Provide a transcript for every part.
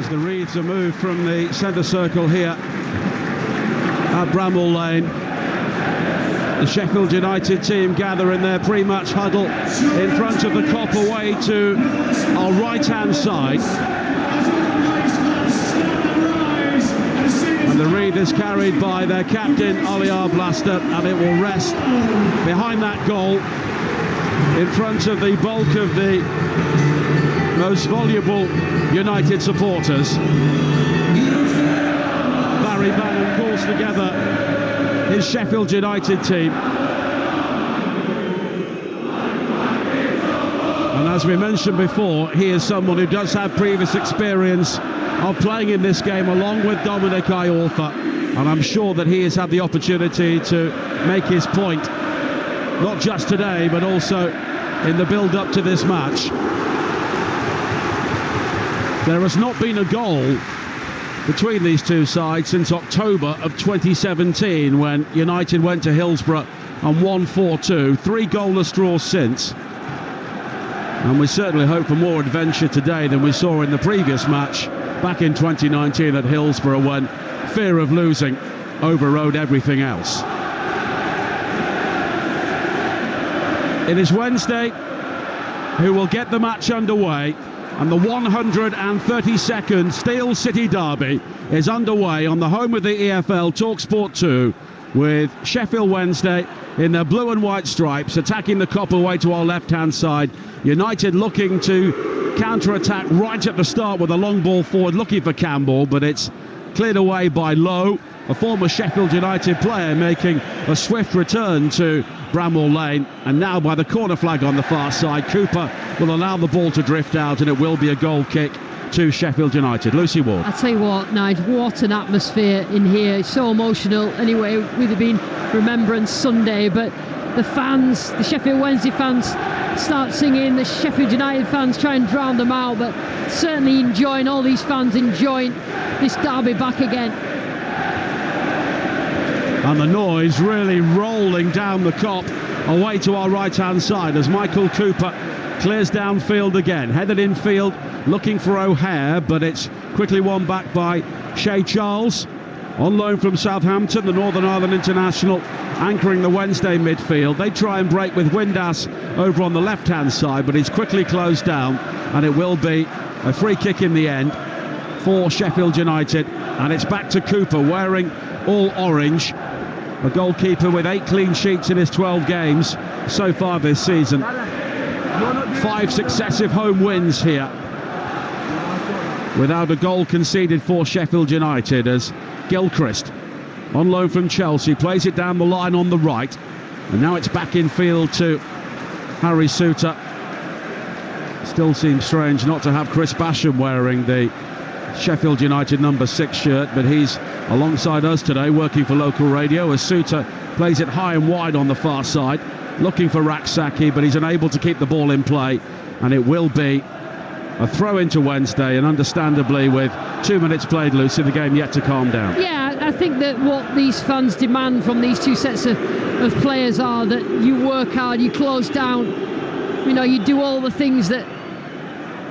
As the Reeds are moved from the centre circle here at Bramall Lane, the Sheffield United team gather in their pre-match huddle in front of the Kop away to our right-hand side. And the wreath is carried by their captain, Ali Arblaster, and it will rest behind that goal in front of the bulk of the most voluble United supporters. Barry Bannon calls together his Sheffield United team. And as we mentioned before, he is someone who does have previous experience of playing in this game along with Dominic Iorfa, and I'm sure that he has had the opportunity to make his point, not just today but also in the build-up to this match. There has not been a goal between these two sides since October of 2017, when United went to Hillsborough and won 4-2. 3 goalless draws since. And we certainly hope for more adventure today than we saw in the previous match back in 2019 at Hillsborough, when fear of losing overrode everything else. It is Wednesday who will get the match underway, and the 132nd Steel City Derby is underway on the home of the EFL, Talksport 2, with Sheffield Wednesday in their blue and white stripes attacking the Kop away to our left-hand side. United looking to counter-attack right at the start with a long ball forward, looking for Campbell, but it's cleared away by Lowe, a former Sheffield United player, making a swift return to Bramall Lane. And now by the corner flag on the far side, Cooper will allow the ball to drift out, and it will be a goal kick to Sheffield United. Lucy Ward. I tell you what, Nigel, what an atmosphere in here. It's so emotional. Anyway, with it being Remembrance Sunday, but the fans, the Sheffield Wednesday fans, start singing. The Sheffield United fans try and drown them out, but certainly enjoying, all these fans enjoying this derby back again. And the noise really rolling down the Kop away to our right-hand side as Michael Cooper clears downfield again, headed infield looking for O'Hare, but it's quickly won back by Shea Charles, on loan from Southampton, the Northern Ireland international, anchoring the Wednesday midfield. They try and break with Windass over on the left-hand side, but he's quickly closed down, and it will be a free kick in the end for Sheffield United. And it's back to Cooper, wearing all orange, a goalkeeper with 8 clean sheets in his 12 games so far this season. 5 successive home wins here without a goal conceded for Sheffield United, as Gilchrist, on loan from Chelsea, plays it down the line on the right, and now it's back in field to Harry Souttar. Still seems strange not to have Chris Basham wearing the Sheffield United number 6 shirt, but he's alongside us today working for local radio as Souttar plays it high and wide on the far side, looking for Raksaki, but he's unable to keep the ball in play, and it will be a throw into Wednesday, and understandably with 2 minutes played, Lucy, the game yet to calm down. Yeah, I think that what these fans demand from these two sets of players are that you work hard, you close down, you know, you do all the things that,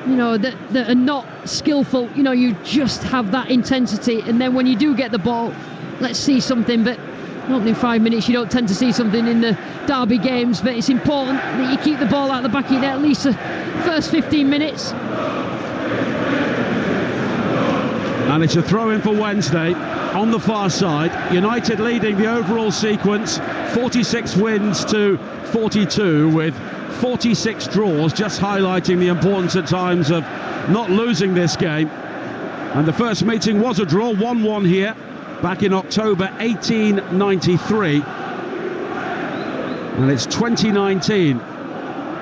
you know, that are not skillful, you know, you just have that intensity, and then when you do get the ball, let's see something. But not in 5 minutes, you don't tend to see something in the derby games, but it's important that you keep the ball out the back of your net at least the first 15 minutes. And it's a throw-in for Wednesday on the far side. United leading the overall sequence, 46 wins to 42, with 46 draws, just highlighting the importance at times of not losing this game. And the first meeting was a draw, 1-1 here, back in October 1893. And it's 2019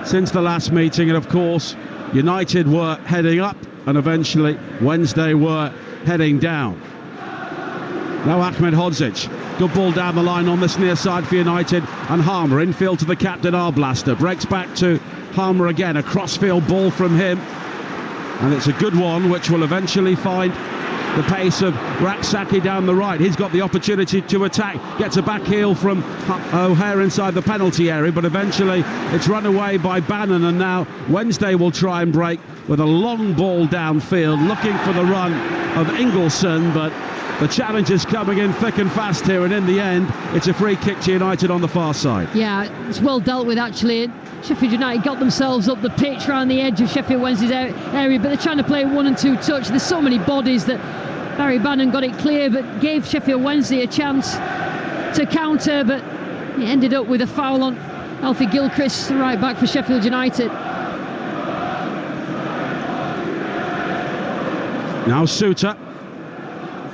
since the last meeting, and of course United were heading up, and eventually Wednesday were heading down. Now Ahmed Hodzic, good ball down the line on this near side for United, and Harmer infield to the captain Arblaster, breaks back to Harmer again, a crossfield ball from him, and it's a good one which will eventually find the pace of Raksaki down the right. He's got the opportunity to attack, gets a back heel from O'Hare inside the penalty area, but eventually it's run away by Bannon, and now Wednesday will try and break with a long ball downfield, looking for the run of Ingelsson, but the challenge is coming in thick and fast here, and in the end, it's a free kick to United on the far side. Yeah, it's well dealt with, actually. Sheffield United got themselves up the pitch around the edge of Sheffield Wednesday's area, but they're trying to play 1 and 2 touch. There's so many bodies that Barry Bannon got it clear, but gave Sheffield Wednesday a chance to counter, but he ended up with a foul on Alfie Gilchrist, the right back for Sheffield United. Now Suter,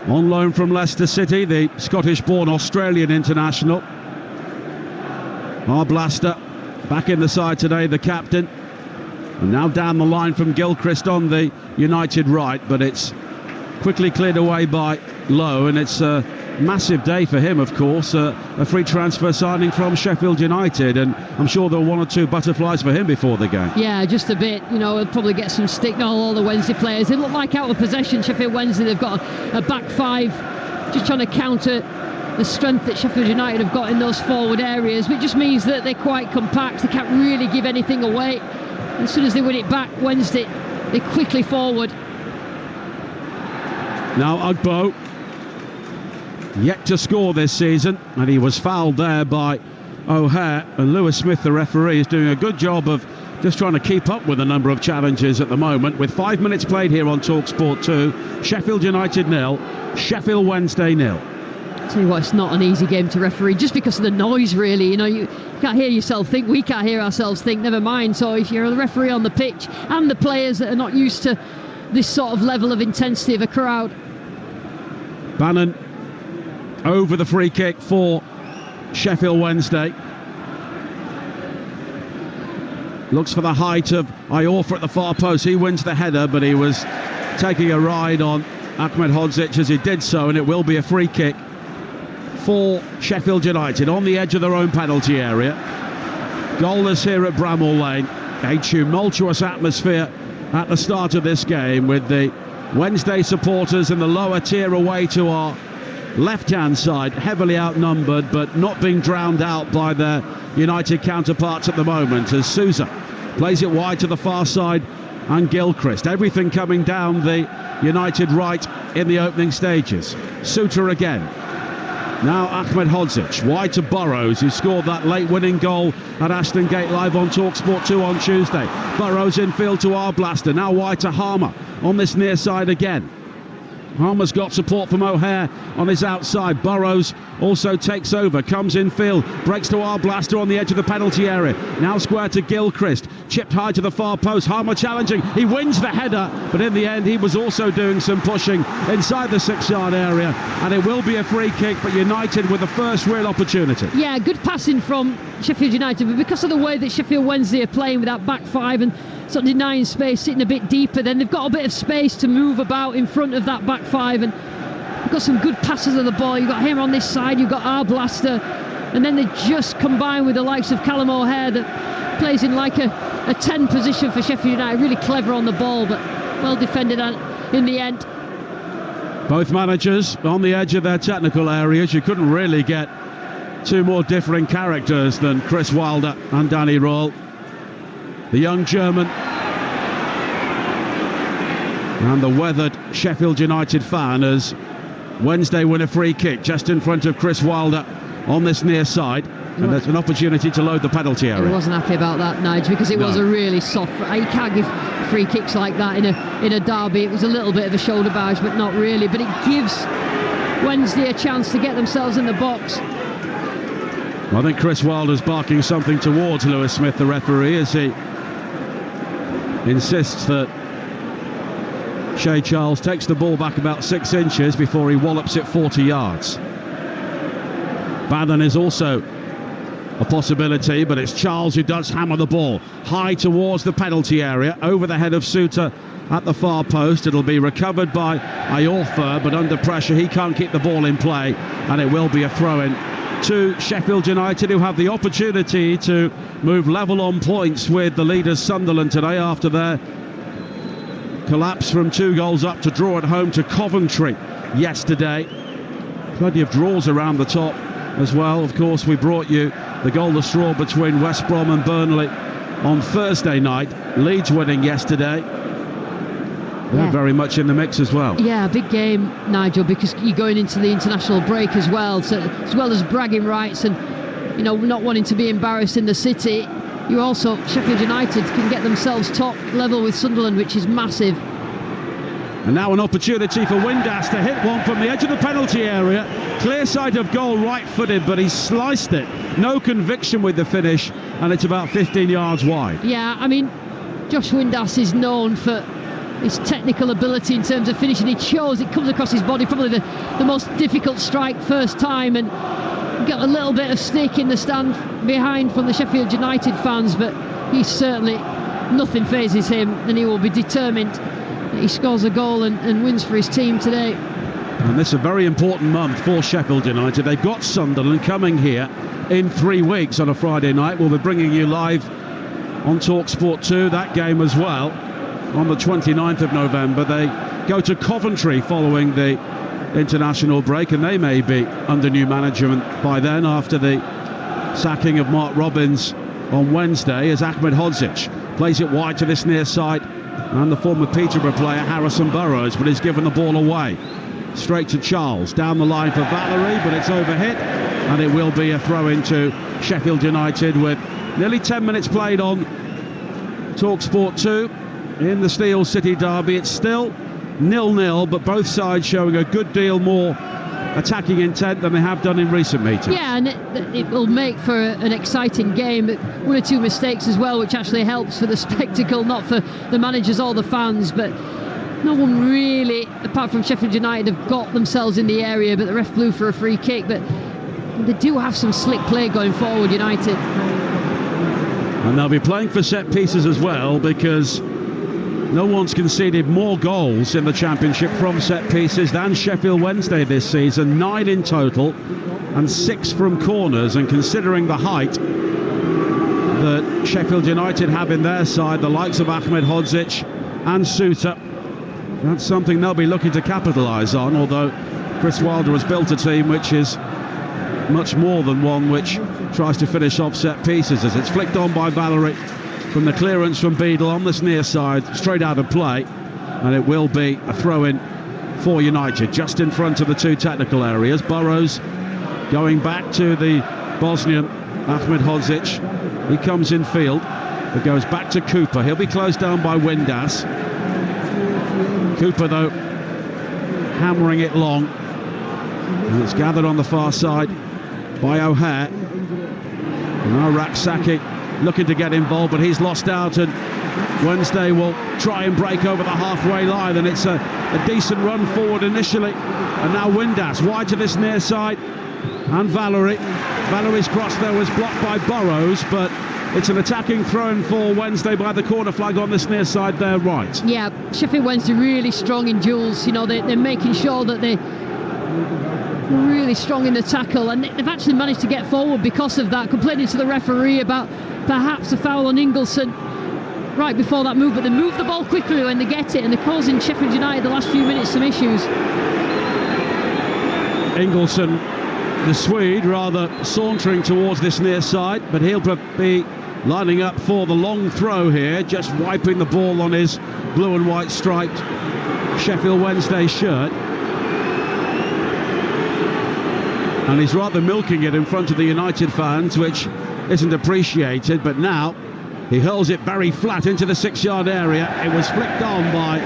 on loan from Leicester City, the Scottish-born Australian international. Arblaster back in the side today, the captain. And now down the line from Gilchrist on the United right, but it's quickly cleared away by Lowe, and it's a massive day for him, of course. A free transfer signing from Sheffield United, and I'm sure there were 1 or 2 butterflies for him before the game. Yeah, just a bit. He'll probably get some stick. All the Wednesday players, they look like out of possession. Sheffield Wednesday, they've got a back 5, just trying to counter the strength that Sheffield United have got in those forward areas, which just means that they're quite compact. They can't really give anything away. As soon as they win it back Wednesday, they quickly forward. Now Ugbo, yet to score this season, and he was fouled there by O'Hare, and Lewis Smith, the referee, is doing a good job of just trying to keep up with a number of challenges at the moment. With 5 minutes played here on Talksport 2, Sheffield United 0, Sheffield Wednesday 0. Tell you what, it's not an easy game to referee, just because of the noise, really. You can't hear yourself think, we can't hear ourselves think, never mind. So if you're a referee on the pitch, and the players that are not used to this sort of level of intensity of a crowd. Bannon over the free kick for Sheffield Wednesday. Looks for the height of Iorfa at the far post. He wins the header, but he was taking a ride on Ahmed Hodzic as he did so, and it will be a free kick for Sheffield United on the edge of their own penalty area. Goalless here at Bramall Lane. A tumultuous atmosphere at the start of this game, with the Wednesday supporters in the lower tier away to our left-hand side, heavily outnumbered, but not being drowned out by their United counterparts at the moment, as Sousa plays it wide to the far side, and Gilchrist. Everything coming down the United right in the opening stages. Suter again. Now Ahmed Hodzic, wide to Burrows, who scored that late winning goal at Ashton Gate live on Talksport 2 on Tuesday. Burrows infield to Arblaster, now wide to Harmer on this near side again. Harmer's got support from O'Hare on his outside. Burrows also takes over, comes infield, breaks to Arblaster on the edge of the penalty area. Now square to Gilchrist, chipped high to the far post. Harmer challenging, he wins the header, but in the end he was also doing some pushing inside the 6-yard area, and it will be a free kick, but United with the first real opportunity. Yeah, good passing from Sheffield United, but because of the way that Sheffield Wednesday are playing with that back 5 and sort of denying space, sitting a bit deeper, then they've got a bit of space to move about in front of that back 5, and you've got some good passes of the ball. You've got him on this side, you've got Arblaster, and then they just combine with the likes of Callum O'Hare that plays in like a 10 position for Sheffield United. Really clever on the ball, but well defended in the end. Both managers on the edge of their technical areas. You couldn't really get 2 more differing characters than Chris Wilder and Danny Röhl. The young German and the weathered Sheffield United fan, as Wednesday win a free kick just in front of Chris Wilder on this near side, and there's an opportunity to load the penalty area. He wasn't happy about that, Nige, because it was a really soft. You can't give free kicks like that in a derby. It was a little bit of a shoulder barge, but not really. But it gives Wednesday a chance to get themselves in the box. I think Chris Wilder's barking something towards Lewis Smith, the referee, as he insists that Shea Charles takes the ball back about 6 inches before he wallops it 40 yards. Bannon is also a possibility, but it's Charles who does hammer the ball high towards the penalty area, over the head of Suter at the far post. It'll be recovered by Iorfa, but under pressure he can't keep the ball in play, and it will be a throw-in to Sheffield United, who have the opportunity to move level on points with the leaders Sunderland today after their collapse from 2 goals up to draw at home to Coventry yesterday. Plenty of draws around the top as well. Of course, we brought you the goalless draw between West Brom and Burnley on Thursday night. Leeds winning yesterday, They're very much in the mix as well. Yeah, big game, Nigel, because you're going into the international break as well. So as well as bragging rights and not wanting to be embarrassed in the city, you also, Sheffield United can get themselves top level with Sunderland, which is massive. And now an opportunity for Windass to hit one from the edge of the penalty area. Clear sight of goal, right-footed, but he sliced it. No conviction with the finish, and it's about 15 yards wide. Yeah, I mean, Josh Windass is known for his technical ability in terms of finishing. It shows, it comes across his body, probably the most difficult strike first time, and got a little bit of stick in the stand behind from the Sheffield United fans, but he's certainly, nothing phases him, and he will be determined that he scores a goal and wins for his team today. And this is a very important month for Sheffield United. They've got Sunderland coming here in 3 weeks on a Friday night. We'll be bringing you live on Talksport 2 that game as well on the 29th of November. They go to Coventry following the international break, and they may be under new management by then after the sacking of Mark Robbins on Wednesday, as Ahmed Hodzic plays it wide to this near side, and the former Peterborough player Harrison Burrows, but he's given the ball away straight to Charles, down the line for Valerie, but it's overhit, and it will be a throw into Sheffield United with nearly 10 minutes played on Talksport 2 in the Steel City derby. It's still 0-0, but both sides showing a good deal more attacking intent than they have done in recent meetings. Yeah, and it will make for an exciting game. One or two mistakes as well, which actually helps for the spectacle, not for the managers or the fans. But no one really, apart from Sheffield United, have got themselves in the area, but the ref blew for a free kick. But they do have some slick play going forward, United. And they'll be playing for set pieces as well, because no one's conceded more goals in the Championship from set pieces than Sheffield Wednesday this season. 9 in total and 6 from corners. And considering the height that Sheffield United have in their side, the likes of Ahmed Hodzic and Suter, that's something they'll be looking to capitalise on, although Chris Wilder has built a team which is much more than one which tries to finish off set pieces, as it's flicked on by Valerie from the clearance from Beadle on this near side, straight out of play, and it will be a throw-in for United, just in front of the two technical areas. Burrows going back to the Bosnian Ahmed Hodzic. He comes in field, but goes back to Cooper. He'll be closed down by Windass. Cooper, though, hammering it long, and it's gathered on the far side by O'Hare. Now Raksaki looking to get involved, but he's lost out, and Wednesday will try and break over the halfway line, and it's a decent run forward initially. And now Windass wide to this near side, and Valerie's cross there was blocked by Burrows, but it's an attacking throw-in for Wednesday by the corner flag on this near side there, right. Yeah, Sheffield Wednesday really strong in duels. They're making sure that they're really strong in the tackle, and they've actually managed to get forward because of that, complaining to the referee about perhaps a foul on Ingleson right before that move, but they move the ball quickly when they get it, and they're causing Sheffield United the last few minutes some issues. Ingleson, the Swede, rather sauntering towards this near side, but he'll be lining up for the long throw here, just wiping the ball on his blue and white striped Sheffield Wednesday shirt. And he's rather milking it in front of the United fans, which isn't appreciated, but now he hurls it very flat into the 6-yard area. It was flicked on by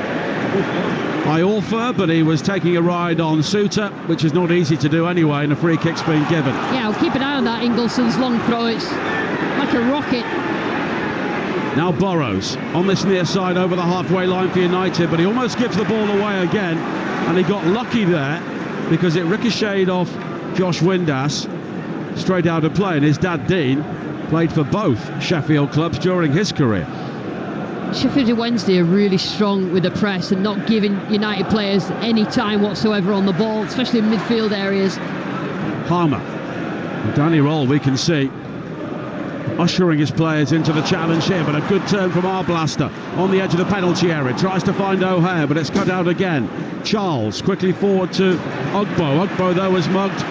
Orfer, but he was taking a ride on Suter, which is not easy to do anyway, and a free kick's been given. Yeah, we'll keep an eye on that Ingleson's long throw. It's like a rocket. Now Burrows on this near side over the halfway line for United, but he almost gives the ball away again, and he got lucky there because it ricocheted off Josh Windass straight out of play, and his dad Dean played for both Sheffield clubs during his career. Sheffield Wednesday are really strong with the press and not giving United players any time whatsoever on the ball, especially in midfield areas. Harmer and Danny Roll, we can see, ushering his players into the challenge here, but a good turn from Arblaster on the edge of the penalty area, tries to find O'Hare, but it's cut out again. Charles quickly forward to Ugbo. Ugbo though was mugged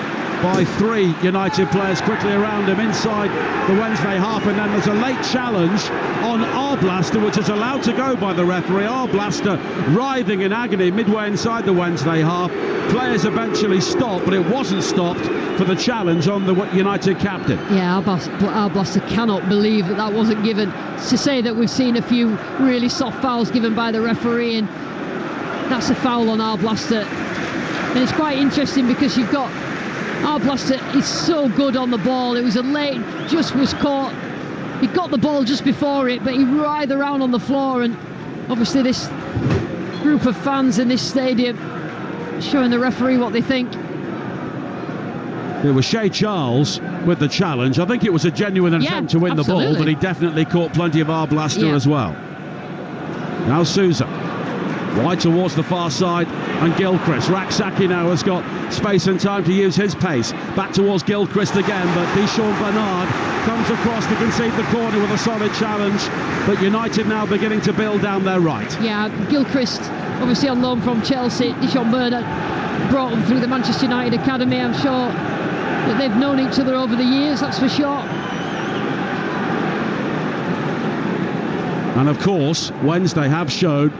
by 3 United players quickly around him inside the Wednesday half, and then there's a late challenge on Arblaster, which is allowed to go by the referee. Arblaster writhing in agony midway inside the Wednesday half. Players eventually stopped, but it wasn't stopped for the challenge on the United captain. Yeah, Arblaster cannot believe that wasn't given. To say that we've seen a few really soft fouls given by the referee, and that's a foul on Arblaster. And it's quite interesting because you've got Arblaster is so good on the ball. It was a late, just was caught. He got the ball just before it, but he writhed around on the floor, and obviously this group of fans in this stadium showing the referee what they think. It was Shea Charles with the challenge. I think it was a genuine attempt to win the ball, but he definitely caught plenty of Arblaster as well. Now Sousa, wide towards the far side, and Gilchrist. Raksaki now has got space and time to use his pace. Back towards Gilchrist again, but Deschamps Bernard comes across to concede the corner with a solid challenge. But United now beginning to build down their right. Yeah, Gilchrist, obviously on loan from Chelsea. Deschamps Bernard brought him through the Manchester United Academy. I'm sure that they've known each other over the years, that's for sure. And of course, Wednesday have showed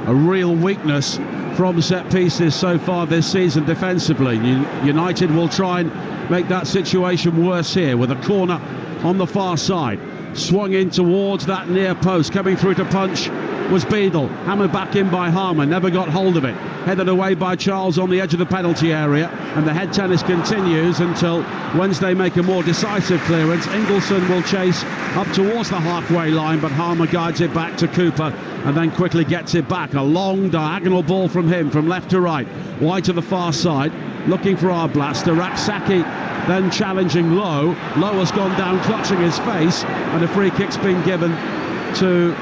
a real weakness from set pieces so far this season defensively. United will try and make that situation worse here with a corner on the far side. Swung in towards that near post, coming through to punch was Beadle, hammered back in by Harmer, never got hold of it. Headed away by Charles on the edge of the penalty area, and the head tennis continues until Wednesday make a more decisive clearance. Ingleson will chase up towards the halfway line, but Harmer guides it back to Cooper and then quickly gets it back. A long diagonal ball from him, from left to right, wide to the far side, looking for Arblaster. Raksaki then challenging Lowe. Lowe has gone down clutching his face, and a free kick's been given to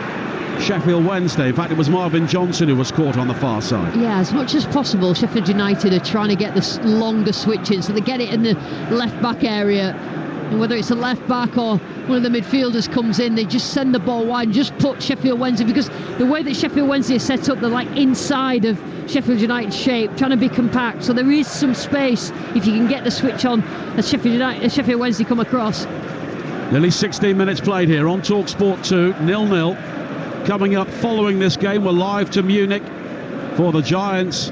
Sheffield Wednesday. In fact, it was Marvin Johnson who was caught on the far side. Yeah, as much as possible, Sheffield United are trying to get this longer switch in, so they get it in the left back area. And whether it's a left back or one of the midfielders comes in, they just send the ball wide and just put Sheffield Wednesday, because the way that Sheffield Wednesday is set up, they're like inside of Sheffield United's shape, trying to be compact, so there is some space if you can get the switch on as Sheffield Wednesday come across. Nearly 16 minutes played here on Talksport 2, 0-0. Coming up following this game, we're live to Munich for the Giants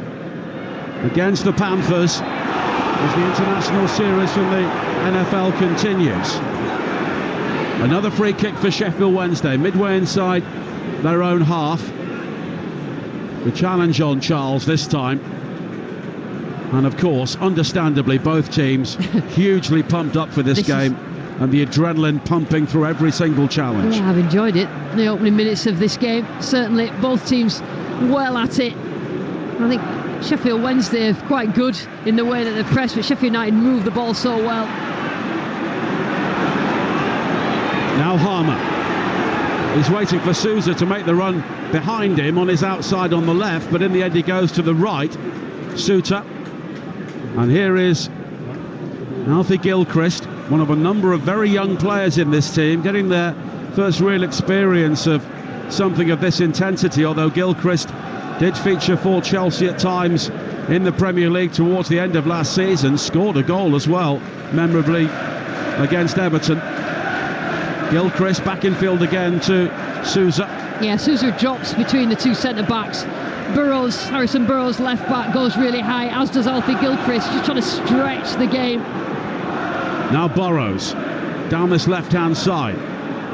against the Panthers as the international series from the NFL continues. Another free kick for Sheffield Wednesday, midway inside their own half. The challenge on Charles this time. And of course, understandably, both teams hugely pumped up for this game, and the adrenaline pumping through every single challenge. Yeah, I've enjoyed it, the opening minutes of this game. Certainly, both teams well at it. I think Sheffield Wednesday are quite good in the way that they've pressed, but Sheffield United move the ball so well. Now Harmer. He's waiting for Sousa to make the run behind him on his outside on the left, but in the end he goes to the right. Sousa. And here is Alfie Gilchrist, one of a number of very young players in this team, getting their first real experience of something of this intensity, although Gilchrist did feature for Chelsea at times in the Premier League towards the end of last season, scored a goal as well, memorably against Everton. Gilchrist back in field again to Sousa. Yeah, Sousa drops between the two centre-backs. Harrison Burrows, left back, goes really high, as does Alfie Gilchrist, just trying to stretch the game. Now Burrows down this left-hand side.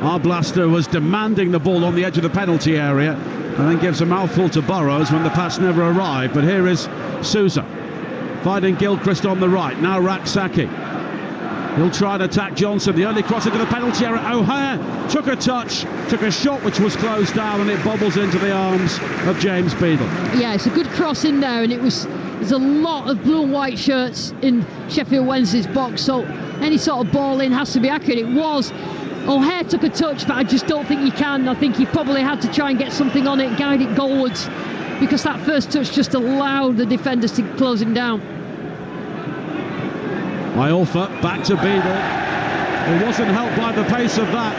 Arblaster was demanding the ball on the edge of the penalty area and then gives a mouthful to Burrows when the pass never arrived. But here is Sousa fighting Gilchrist on the right. Now Raksaki. He'll try and attack Johnson. The early cross into the penalty area. O'Hare took a touch, took a shot which was closed down, and it bobbles into the arms of James Beadle. Yeah, it's a good cross in there, and there's a lot of blue and white shirts in Sheffield Wednesday's box, so any sort of ball in has to be accurate. It was. O'Hare took a touch, but I just don't think he can. I think he probably had to try and get something on it, guide it goalwards, because that first touch just allowed the defenders to close him down. Iorfa back to Beadle. It wasn't helped by the pace of that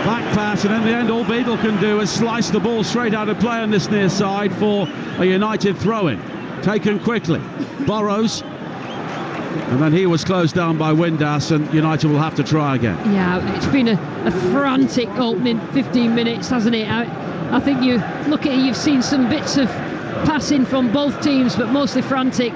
back pass, and in the end all Beadle can do is slice the ball straight out of play on this near side for a United throw-in. Taken quickly. Burrows And then he was closed down by Windass, and United will have to try again. Yeah, it's been a frantic opening 15 minutes, hasn't it? I think you look at it, you've seen some bits of passing from both teams, but mostly frantic.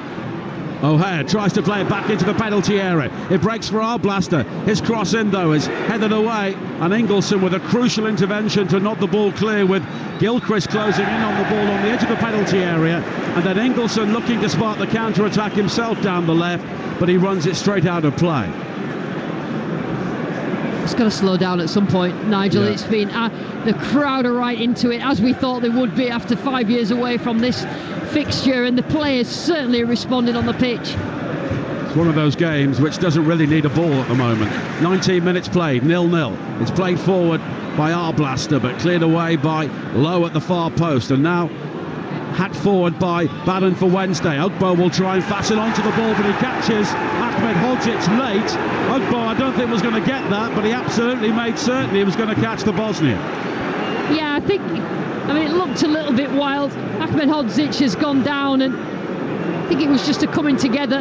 O'Hare tries to play it back into the penalty area. It breaks for Arblaster. His cross in, though, is headed away. And Ingelsson with a crucial intervention to nod the ball clear, with Gilchrist closing in on the ball on the edge of the penalty area. And then Ingelsson looking to spark the counter-attack himself down the left, but he runs it straight out of play. It's got to slow down at some point, Nigel. Yeah. It's been the crowd are right into it, as we thought they would be after 5 years away from this fixture, and the players certainly responded on the pitch. It's one of those games which doesn't really need a ball at the moment. 19 minutes played, 0-0. It's played forward by Arblaster, but cleared away by Lowe at the far post, and now hacked forward by Bannon for Wednesday. Ugbo will try and fasten onto the ball, but he catches Ahmed Hodzic late. Ugbo, I don't think was going to get that, but he absolutely made certain he was going to catch the Bosnian. Yeah, I mean, it looked a little bit wild. Ahmed Hodzic has gone down, and I think it was just a coming together.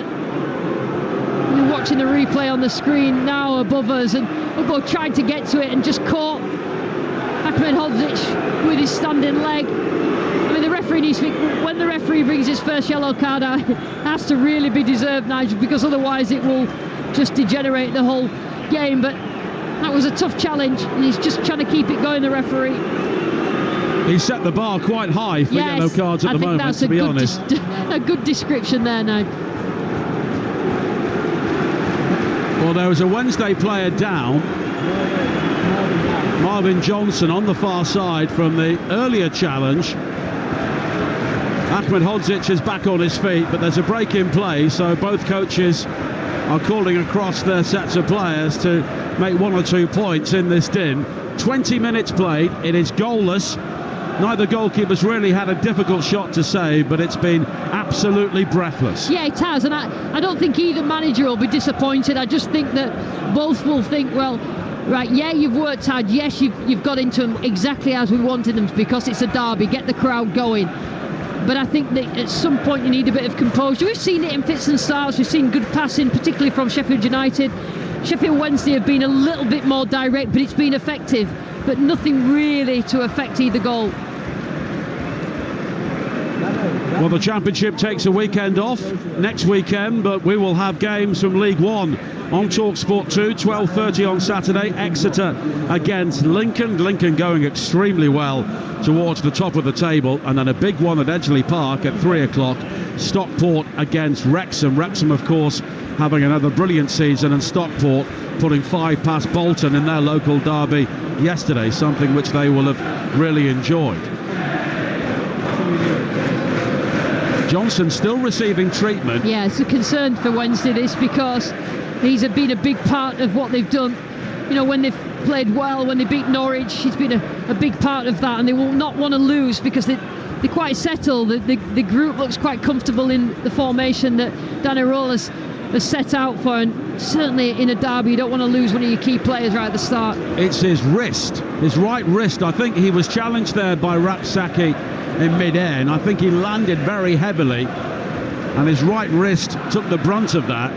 You're watching the replay on the screen now above us, and Ugbo tried to get to it and just caught Ahmed Hodzic with his standing leg. I mean, the referee needs to, when the referee brings his first yellow card out, it has to really be deserved, Nigel, because otherwise it will just degenerate the whole game. But that was a tough challenge, and he's just trying to keep it going, the referee. He set the bar quite high for yellow cards at the moment, to be honest. A good description there now. Well, there was a Wednesday player down, Marvin Johnson, on the far side from the earlier challenge. Ahmed Hodzic is back on his feet, but there's a break in play, so both coaches are calling across their sets of players to make 1 or 2 points in this din. 20 minutes played, it is goalless. Neither goalkeeper's really had a difficult shot to save, but it's been absolutely breathless. Yeah, it has, and I don't think either manager will be disappointed. I just think that both will think, well, right, yeah, you've worked hard, yes, you've got into them exactly as we wanted them, because it's a derby, get the crowd going. But I think that at some point you need a bit of composure. We've seen it in fits and starts. We've seen good passing, particularly from Sheffield United. Sheffield Wednesday have been a little bit more direct, but it's been effective. But nothing really to affect either goal. Well, the Championship takes a weekend off next weekend, but we will have games from League One on Talksport 2, 12:30 on Saturday. Exeter against Lincoln. Lincoln going extremely well towards the top of the table. And then a big one at Edgeley Park at 3 o'clock. Stockport against Wrexham. Wrexham, of course, having another brilliant season, and Stockport putting 5 past Bolton in their local derby yesterday, something which they will have really enjoyed. Johnson still receiving treatment. Yeah, it's a concern for Wednesday, this, because he's been a big part of what they've done. You know, when they've played well, when they beat Norwich, he's been a big part of that, and they will not want to lose because they're quite settled. The group looks quite comfortable in the formation that Danny Roll has set out for, and certainly in a derby you don't want to lose one of your key players right at the start. It's his wrist, his right wrist. I think he was challenged there by Rapsaki in mid-air, and I think he landed very heavily, and his right wrist took the brunt of that,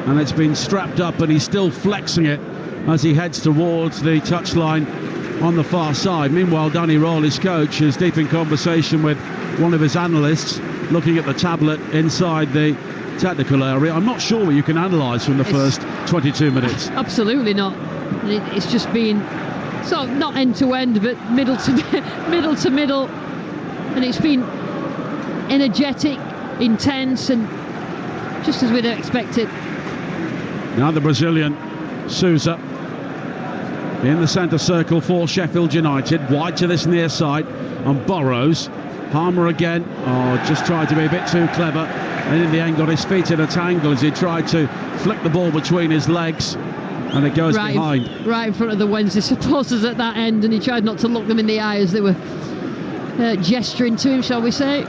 and it's been strapped up, and he's still flexing it as he heads towards the touchline on the far side. Meanwhile, Danny Roll, his coach, is deep in conversation with one of his analysts, looking at the tablet inside the technical area. I'm not sure what you can analyse from the first 22 minutes. Absolutely not. It's just been sort of not end to end, but middle to middle, and it's been energetic, intense, and just as we'd expected. Now the Brazilian Sousa in the centre circle for Sheffield United, wide to this near side on Burrows. Palmer again, just tried to be a bit too clever, and in the end got his feet in a tangle as he tried to flick the ball between his legs, and it goes behind. Right in front of the Wednesday supporters at that end, and he tried not to look them in the eye as they were gesturing to him, shall we say.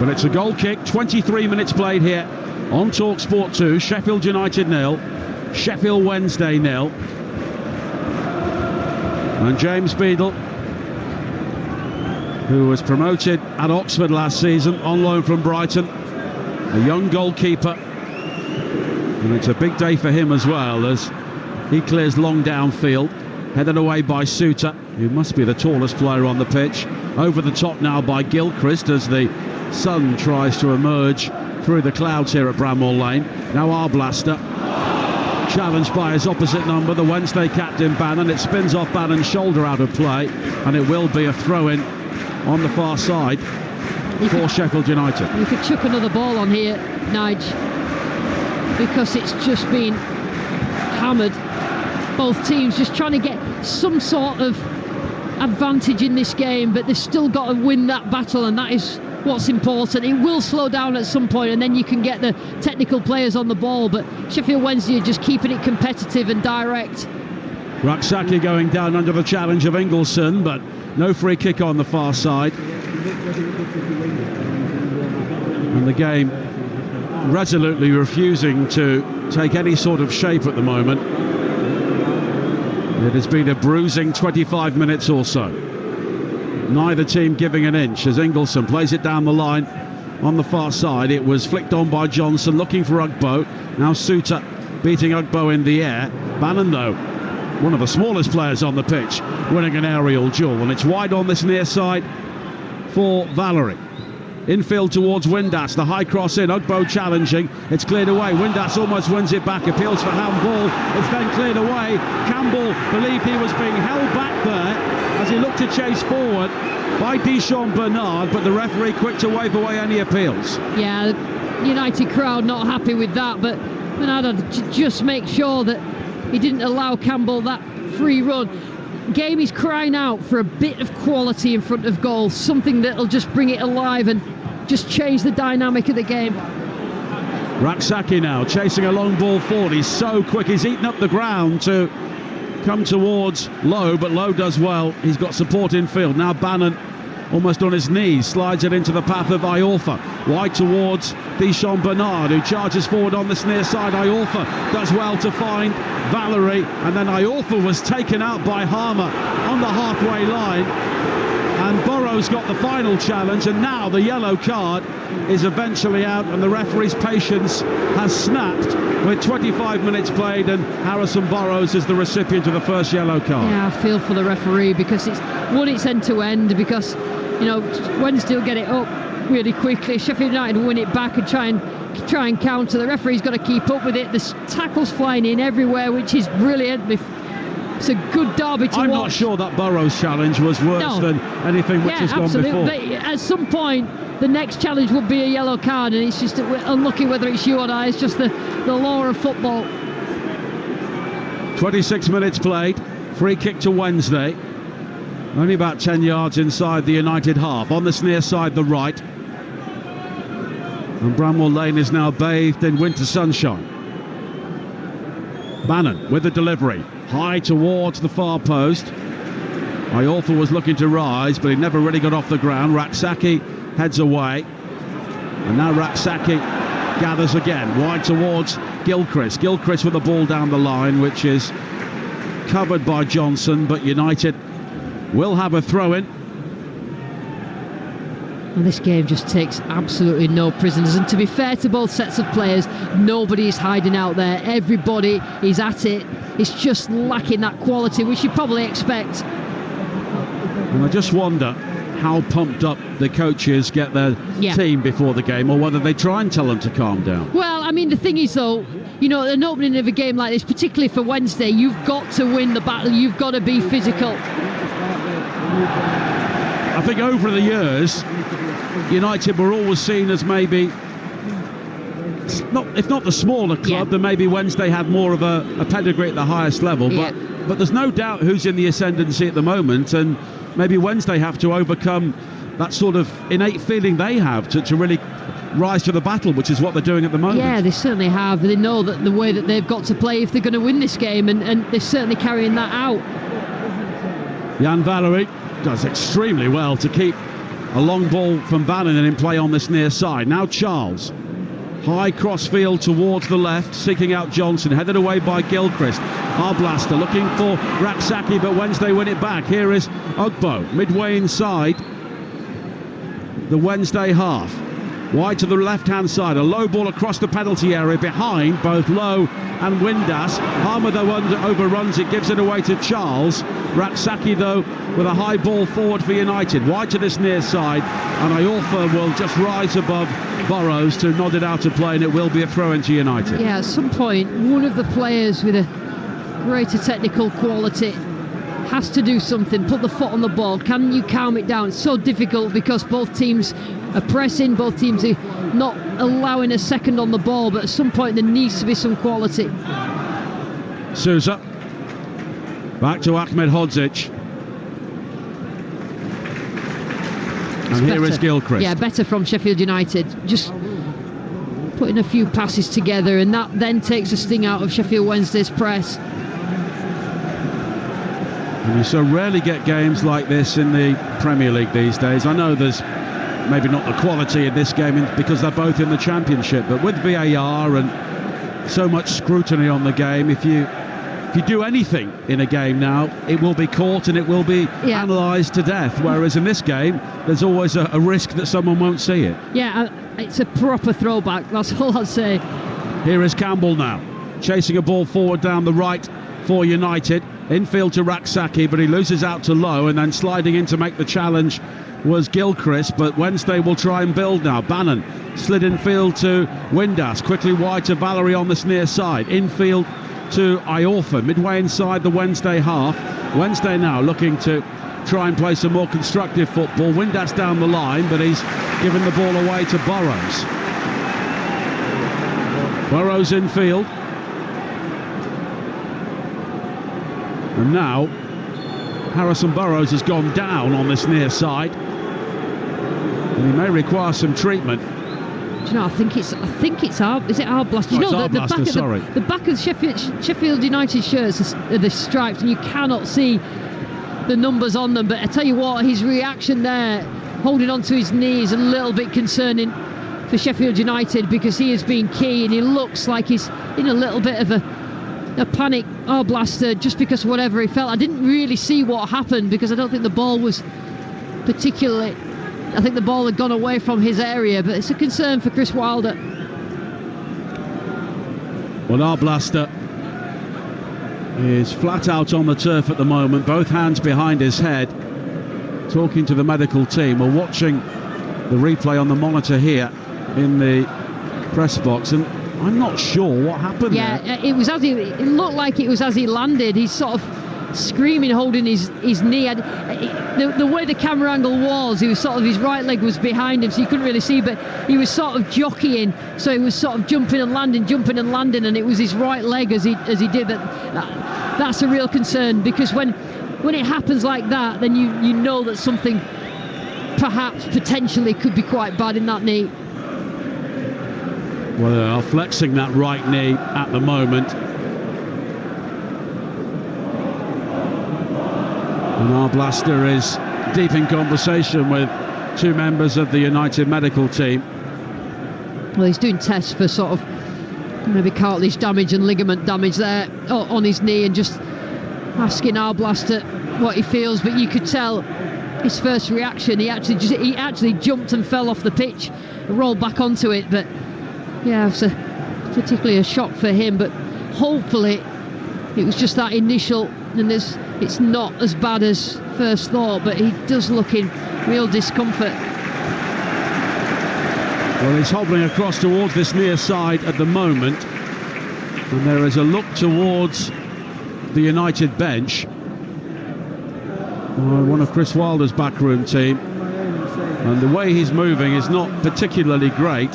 But it's a goal kick. 23 minutes played here on Talksport 2. Sheffield United 0, Sheffield Wednesday 0. And James Beadle, who was promoted at Oxford last season on loan from Brighton, a young goalkeeper, And it's a big day for him as well, as he clears long downfield, headed away by Suter, who must be the tallest player on the pitch. Over the top now by Gilchrist as the sun tries to emerge through the clouds here at Bramall Lane. Now Arblaster, challenged by his opposite number, the Wednesday captain Bannon. It spins off Bannon's shoulder out of play, and it will be a throw-in on the far side for Sheffield United. You could chuck another ball on here, Nige, because it's just been hammered. Both teams just trying to get some sort of advantage in this game, but they've still got to win that battle, and that is what's important. It will slow down at some point, and then you can get the technical players on the ball, but Sheffield Wednesday are just keeping it competitive and direct. Raksaki going down under the challenge of Ingelsson, but no free kick on the far side. And the game resolutely refusing to take any sort of shape at the moment. It has been a bruising 25 minutes or so. Neither team giving an inch as Ingelsson plays it down the line on the far side. It was flicked on by Johnson, looking for Ugbo. Now Suter beating Ugbo in the air. Bannon, though, one of the smallest players on the pitch, winning an aerial duel, and it's wide on this near side for Valerie. Infield towards Windass, the high cross in, Ugbo challenging, it's cleared away. Windass almost wins it back, appeals for handball, it's then cleared away. Campbell believed he was being held back there as he looked to chase forward by Deschamps Bernard, but the referee quick to wave away any appeals. Yeah, the United crowd not happy with that, but Bernard had to just make sure that he didn't allow Campbell that free run. Game is crying out for a bit of quality in front of goal, something that'll just bring it alive and just change the dynamic of the game. Raksaki now chasing a long ball forward. He's so quick, he's eaten up the ground to come towards Lowe, but Lowe does well. He's got support in field. Now Bannon, almost on his knees, slides it into the path of Iorfa. Wide towards Deschamps Bernard, who charges forward on this near side. Iorfa does well to find Valerie, and then Iorfa was taken out by Harmer on the halfway line, and Burrows got the final challenge, and now the yellow card is eventually out, and the referee's patience has snapped with 25 minutes played, and Harrison Burrows is the recipient of the first yellow card. Yeah, I feel for the referee, because it's end to end, because Wednesday will get it up really quickly. Sheffield United will win it back and try and counter. The referee's got to keep up with it. There's tackles flying in everywhere, which is brilliant. It's a good derby to watch. I'm not sure that Burrows challenge was worse than anything which has gone before. But at some point, the next challenge would be a yellow card, and it's just unlucky whether it's you or I. It's just the law of football. 26 minutes played. Free kick to Wednesday. Only about 10 yards inside the United half. On this near side, the right. And Bramall Lane is now bathed in winter sunshine. Bannon with the delivery. High towards the far post. Iorfa was looking to rise, but he never really got off the ground. Raksaki heads away. And now Raksaki gathers again. Wide towards Gilchrist. Gilchrist with the ball down the line, which is covered by Johnson, but United will have a throw-in. And this game just takes absolutely no prisoners, and to be fair to both sets of players, nobody is hiding out there. Everybody is at it. It's just lacking that quality, which you probably expect. And I just wonder how pumped up the coaches get their team before the game, or whether they try and tell them to calm down. Well, I mean, the thing is, though, an opening of a game like this, particularly for Wednesday, you've got to win the battle. You've got to be physical. I think over the years, United were always seen as maybe, if not the smaller club, then maybe Wednesday had more of a pedigree at the highest level. But there's no doubt who's in the ascendancy at the moment, and maybe Wednesday have to overcome that sort of innate feeling they have to really rise to the battle, which is what they're doing at the moment. Yeah, they certainly have. They know that the way that they've got to play if they're going to win this game, and they're certainly carrying that out. Jan Valerie does extremely well to keep a long ball from Bannon in play on this near side. Now Charles, high crossfield towards the left, seeking out Johnson, headed away by Gilchrist. Arblaster looking for Raksaki, but Wednesday win it back. Here is Ugbo, midway inside the Wednesday half. Wide to the left-hand side, a low ball across the penalty area behind both Lowe and Windass. Harmer, though, overruns it, gives it away to Charles. Raksaki, though, with a high ball forward for United. Wide to this near side, and Iorfa will just rise above Burrows to nod it out of play, and it will be a throw into United. Yeah, at some point, one of the players with a greater technical quality has to do something, put the foot on the ball. Can you calm it down? It's so difficult because both teams are pressing, both teams are not allowing a second on the ball, but at some point there needs to be some quality. Sousa back to Ahmed Hodzic, and here is Gilchrist. Yeah, better from Sheffield United, just putting a few passes together, and that then takes the sting out of Sheffield Wednesday's press. And you so rarely get games like this in the Premier League these days. I know there's maybe not the quality in this game because they're both in the Championship, but with VAR and so much scrutiny on the game, if you do anything in a game now, it will be caught and it will be analysed to death, whereas in this game there's always a risk that someone won't see it. Yeah, it's a proper throwback, that's all I'd say. Here is Campbell now, chasing a ball forward down the right for United. Infield to Raksaki, but he loses out to Lowe, and then sliding in to make the challenge was Gilchrist, but Wednesday will try and build now. Bannon slid infield to Windass, quickly wide to Valerie on this near side. Infield to Iorfa, midway inside the Wednesday half. Wednesday now looking to try and play some more constructive football. Windass down the line, but he's given the ball away to Burrows. Burrows infield. And now Harrison Burrows has gone down on this near side, and he may require some treatment. Do you know, I think it's is it Arblaster? The back of Sheffield United shirts are the stripes, and you cannot see the numbers on them. But I tell you what, his reaction there, holding onto his knee, is a little bit concerning for Sheffield United, because he has been key, and he looks like he's in a little bit of a panic Arblaster just because of whatever he felt. I didn't really see what happened because I don't think the ball was particularly... I think the ball had gone away from his area, but it's a concern for Chris Wilder. Well, Arblaster is flat out on the turf at the moment, both hands behind his head, talking to the medical team. We're watching the replay on the monitor here in the press box, and I'm not sure what happened there. It looked like it was as he landed. He's sort of screaming, holding his knee. The way the camera angle was, he was sort of, his right leg was behind him, so you couldn't really see, but he was sort of jockeying, so he was sort of jumping and landing, and it was his right leg as he did that. That's a real concern, because when it happens like that, then you know that something perhaps potentially could be quite bad in that knee. Well, they are flexing that right knee at the moment. And Arblaster is deep in conversation with two members of the United medical team. Well, he's doing tests for sort of maybe cartilage damage and ligament damage there on his knee, and just asking Arblaster what he feels. But you could tell his first reaction, he actually jumped and fell off the pitch and rolled back onto it. But yeah, it's particularly a shock for him, but hopefully it was just that initial, and it's not as bad as first thought, but he does look in real discomfort. Well, he's hobbling across towards this near side at the moment, and there is a look towards the United bench. One of Chris Wilder's backroom team, and the way he's moving is not particularly great,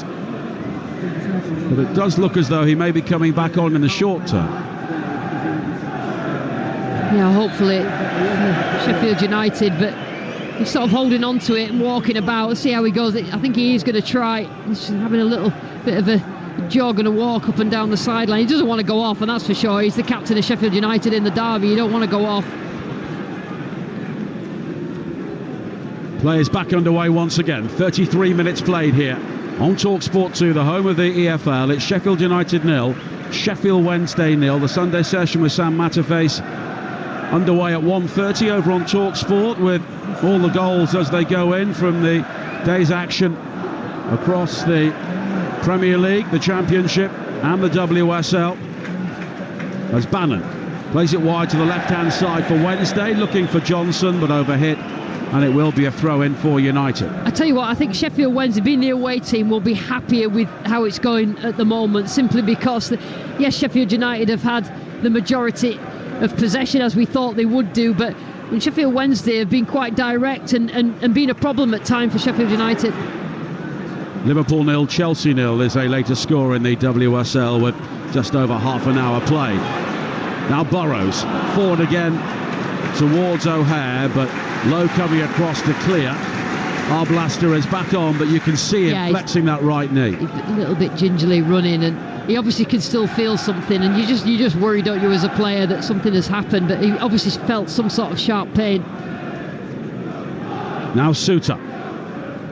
but it does look as though he may be coming back on in the short term. Yeah, hopefully Sheffield United, but he's sort of holding on to it and walking about. Let's see how he goes. I think he is going to try. He's having a little bit of a jog and a walk up and down the sideline. He doesn't want to go off, and that's for sure. He's the captain of Sheffield United in the derby. You don't want to go off. Play is back underway once again. 33 minutes played here on Talksport 2, the home of the EFL. It's Sheffield United 0, Sheffield Wednesday 0. The Sunday session with Sam Matterface underway at 1:30 over on Talksport, with all the goals as they go in from the day's action across the Premier League, the Championship and the WSL, as Bannon plays it wide to the left-hand side for Wednesday, looking for Johnson, but overhit, and it will be a throw-in for United. I tell you what, I think Sheffield Wednesday, being the away team, will be happier with how it's going at the moment, simply because, yes, Sheffield United have had the majority of possession, as we thought they would do, but Sheffield Wednesday have been quite direct and been a problem at times for Sheffield United. Liverpool 0, Chelsea 0 is a latest score in the WSL with just over half an hour played. Now Burrows forward again towards O'Hare, but Lowe coming across to clear. Arblaster is back on, but you can see him flexing that right knee. A little bit gingerly running, and he obviously can still feel something, and you just worry, don't you, as a player, that something has happened, but he obviously felt some sort of sharp pain. Now Suter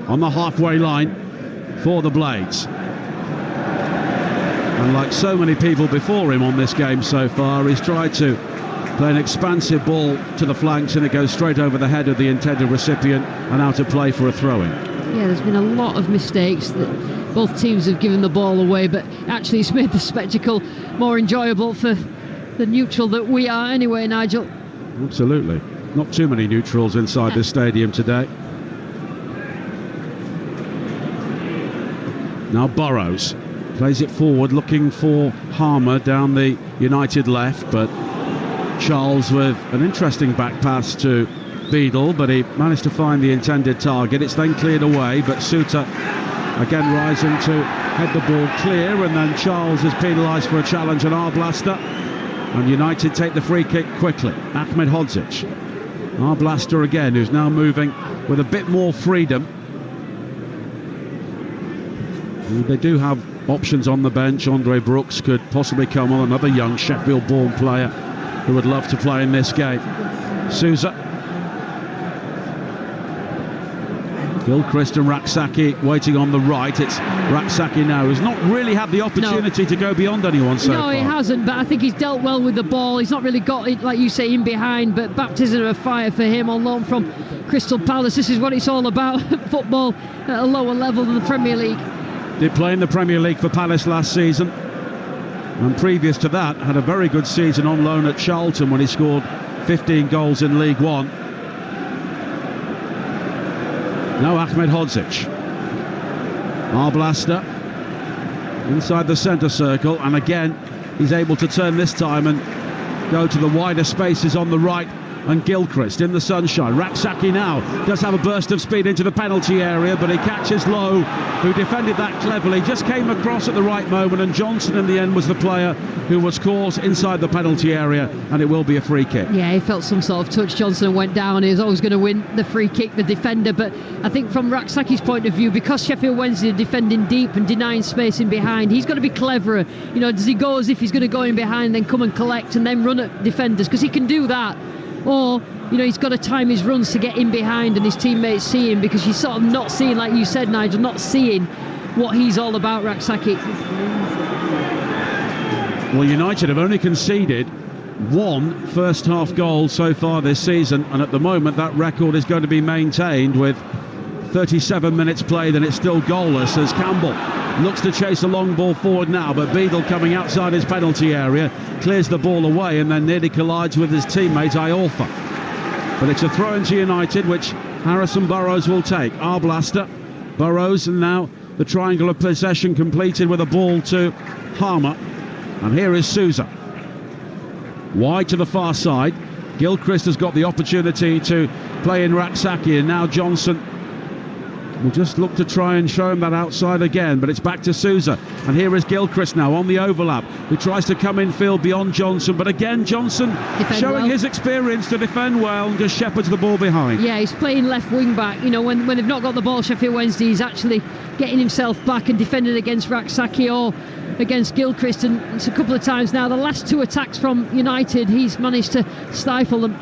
on the halfway line for the Blades. And like so many people before him on this game so far, he's tried to play an expansive ball to the flanks, and it goes straight over the head of the intended recipient and out of play for a throw-in. Yeah, there's been a lot of mistakes that both teams have given the ball away, but actually it's made the spectacle more enjoyable for the neutral that we are anyway, Nigel. Absolutely. Not too many neutrals inside this stadium today. Now Burrows plays it forward, looking for Harmer down the United left, but Charles with an interesting back pass to Beadle, but he managed to find the intended target. It's then cleared away, but Suter again rising to head the ball clear, and then Charles is penalised for a challenge on Arblaster, and United take the free kick quickly. Ahmed Hodzic. Arblaster again, who's now moving with a bit more freedom. They do have options on the bench. Andre Brooks could possibly come on, another young Sheffield-born player who would love to play in this game. Sousa. Gilchrist and Raksaki waiting on the right. It's Raksaki now, who's not really had the opportunity to go beyond anyone so far. No, he hasn't, but I think he's dealt well with the ball. He's not really got it, like you say, in behind, but baptism of fire for him on loan from Crystal Palace. This is what it's all about, football at a lower level than the Premier League. Did play in the Premier League for Palace last season, and previous to that had a very good season on loan at Charlton when he scored 15 goals in League One. Now Ahmed Hodzic. Arblaster inside the centre circle, and again he's able to turn this time and go to the wider spaces on the right, and Gilchrist in the sunshine. Raksaki now does have a burst of speed into the penalty area, but he catches Lowe, who defended that cleverly, just came across at the right moment, and Johnson in the end was the player who was caught inside the penalty area, and it will be a free kick. Yeah, he felt some sort of touch. Johnson went down. He was always going to win the free kick, the defender, but I think from Raksaki's point of view, because Sheffield Wednesday are defending deep and denying space in behind, he's got to be cleverer. You know, does he go as if he's going to go in behind, then come and collect and then run at defenders? Because he can do that. Or, you know, he's got to time his runs to get in behind and his teammates see him, because he's sort of not seeing, like you said, Nigel, not seeing what he's all about, Raksaki. Well, United have only conceded one first half goal so far this season, and at the moment that record is going to be maintained with 37 minutes played, and it's still goalless as Campbell looks to chase a long ball forward now, but Beadle coming outside his penalty area clears the ball away and then nearly collides with his teammate Iorfa. But it's a throw into United, which Harrison Burrows will take. Arblaster, Burrows, and now the triangle of possession completed with a ball to Harmer. And here is Sousa. Wide to the far side. Gilchrist has got the opportunity to play in Raksaki, and now Johnson will just look to try and show him that outside again, but it's back to Sousa, and here is Gilchrist now on the overlap, who tries to come in field beyond Johnson, but again Johnson showing his experience to defend well and just shepherds the ball behind. Yeah, he's playing left wing back. You know, when they've not got the ball, Sheffield Wednesday, he's actually getting himself back and defending against Raksaki or against Gilchrist, and it's a couple of times now. The last two attacks from United, he's managed to stifle them.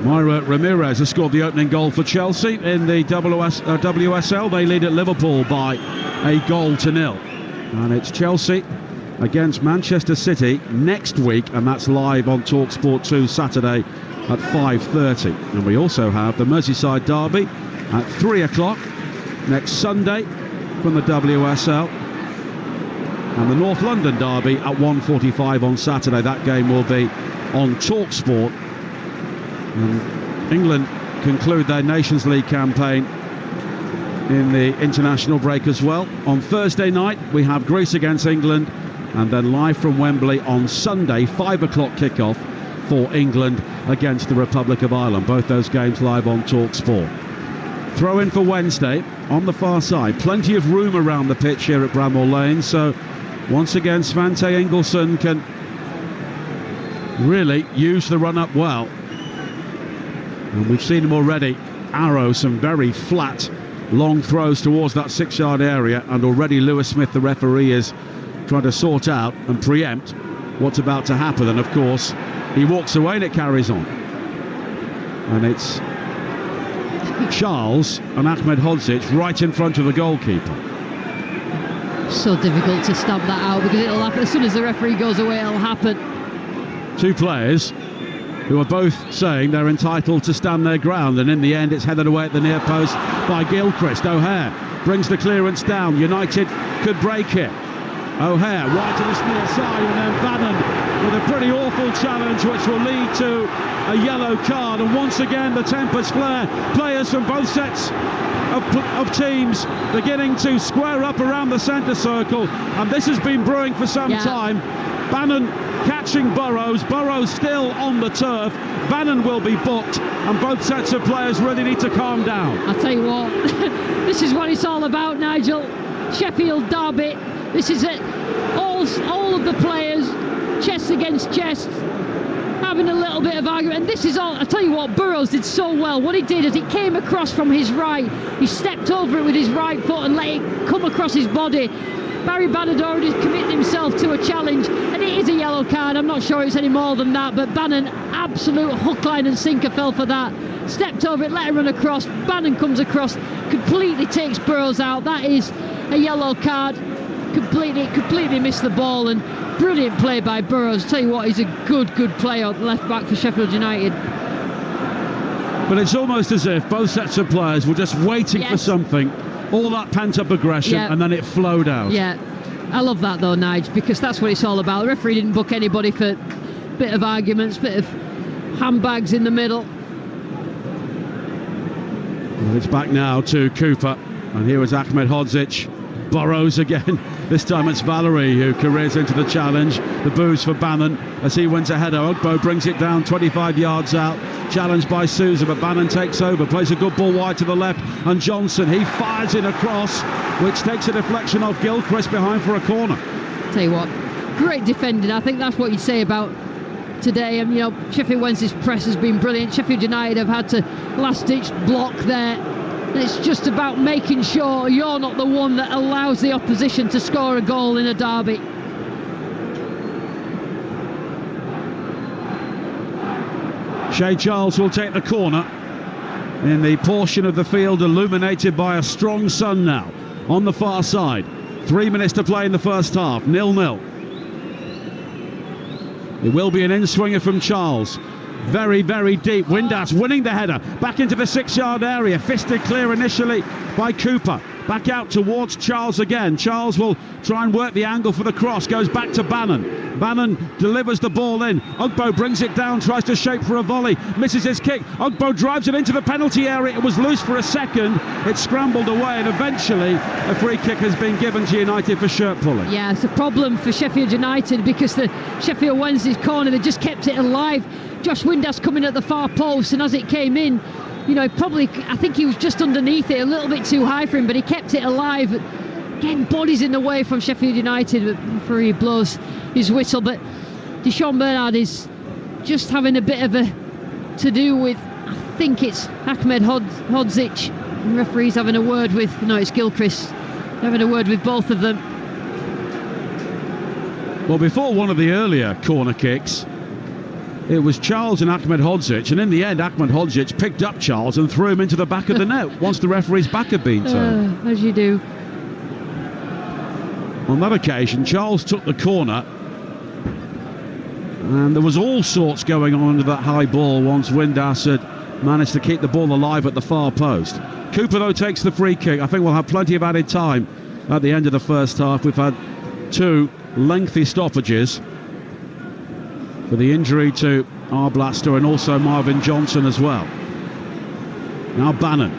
Myra Ramirez has scored the opening goal for Chelsea in the WSL. They lead at Liverpool by 1-0. And it's Chelsea against Manchester City next week, and that's live on Talksport 2 Saturday at 5:30. And we also have the Merseyside derby at 3 o'clock next Sunday from the WSL. And the North London derby at 1:45 on Saturday. That game will be on Talksport. And England conclude their Nations League campaign in the international break as well. On Thursday night we have Greece against England, and then live from Wembley on Sunday, 5 o'clock kickoff for England against the Republic of Ireland. Both those games live on Talksport. Throw in for Wednesday on the far side. Plenty of room around the pitch here at Bramall Lane, so once again Svante Ingelsson can really use the run up well. And we've seen him already arrow some very flat long throws towards that 6-yard area, and already Lewis Smith, the referee, is trying to sort out and preempt what's about to happen. And of course he walks away and it carries on, and it's Charles and Ahmed Hodzic right in front of the goalkeeper. So difficult to stamp that out, because it'll happen as soon as the referee goes away. It'll happen. Two players who are both saying they're entitled to stand their ground, and in the end it's headed away at the near post by Gilchrist. O'Hare brings the clearance down. United could break it. O'Hare right to the near side, and then Bannon with a pretty awful challenge which will lead to a yellow card. And once again the tempers flare. Players from both sets of teams beginning to square up around the centre circle, and this has been brewing for some time. Bannon catching Burrows. Burrows still on the turf. Bannon will be booked, and both sets of players really need to calm down. I'll tell you what, this is what it's all about, Nigel. Sheffield derby. This is it. All of the players, chest against chest, having a little bit of argument. And this is all. I'll tell you what, Burrows did so well. What he did is he came across from his right. He stepped over it with his right foot and let it come across his body. Barry Bannon had already committed himself to a challenge, and it is a yellow card. I'm not sure it's any more than that, but Bannon, absolute hook, line and sinker, fell for that. Stepped over it, let it run across. Bannon comes across, completely takes Burrows out. That is a yellow card. Completely missed the ball, and brilliant play by Burrows. Tell you what, he's a good player, left back for Sheffield United. But it's almost as if both sets of players were just waiting for something. All that pent-up aggression, and then it flowed out. Yeah, I love that though, Nige, because that's what it's all about. The referee didn't book anybody for a bit of arguments, bit of handbags in the middle. Well, it's back now to Cooper, and here is Ahmed Hodzic. Burrows again. This time it's Valerie who careers into the challenge. The booze for Bannon as he wins a header. Ogbo brings it down 25 yards out. Challenged by Sousa, but Bannon takes over. Plays a good ball wide to the left. And Johnson, he fires in across, which takes a deflection off Gilchrist behind for a corner. Tell you what, great defending. I think that's what you'd say about today. And, you know, Sheffield Wednesday's press has been brilliant. Sheffield United have had to last-ditch block there. And it's just about making sure you're not the one that allows the opposition to score a goal in a derby. Shay Charles will take the corner in the portion of the field illuminated by a strong sun now on the far side. 3 minutes to play in the first half, 0-0. It will be an in-swinger from Charles. Very, very deep. Windass winning the header back into the 6-yard area. Fisted clear initially by Cooper. Back out towards Charles again. Charles will try and work the angle for the cross. Goes back to Bannon. Bannon delivers the ball in. Ogbo brings it down, tries to shape for a volley. Misses his kick. Ogbo drives it into the penalty area. It was loose for a second. It scrambled away, and eventually a free kick has been given to United for shirt pulling. Yeah, it's a problem for Sheffield United because the Sheffield Wednesday's corner, they just kept it alive. Josh Windass coming at the far post, and as it came in, you know, I think he was just underneath it, a little bit too high for him, but he kept it alive. Again, bodies in the way from Sheffield United before he blows his whistle. But Deshaun Bernard is just having a bit of a to do with, I think it's Ahmed Hodzic. The referee's having a word with, no, it's Gilchrist, having a word with both of them. Well, before one of the earlier corner kicks, it was Charles and Ahmed Hodzic, and in the end Ahmed Hodzic picked up Charles and threw him into the back of the net once the referee's back had been turned. As you do. On that occasion, Charles took the corner, and there was all sorts going on under that high ball once Windass had managed to keep the ball alive at the far post. Cooper, though, takes the free kick. I think we'll have plenty of added time at the end of the first half. We've had 2 lengthy stoppages for the injury to Arblaster and also Marvin Johnson as well. Now Bannon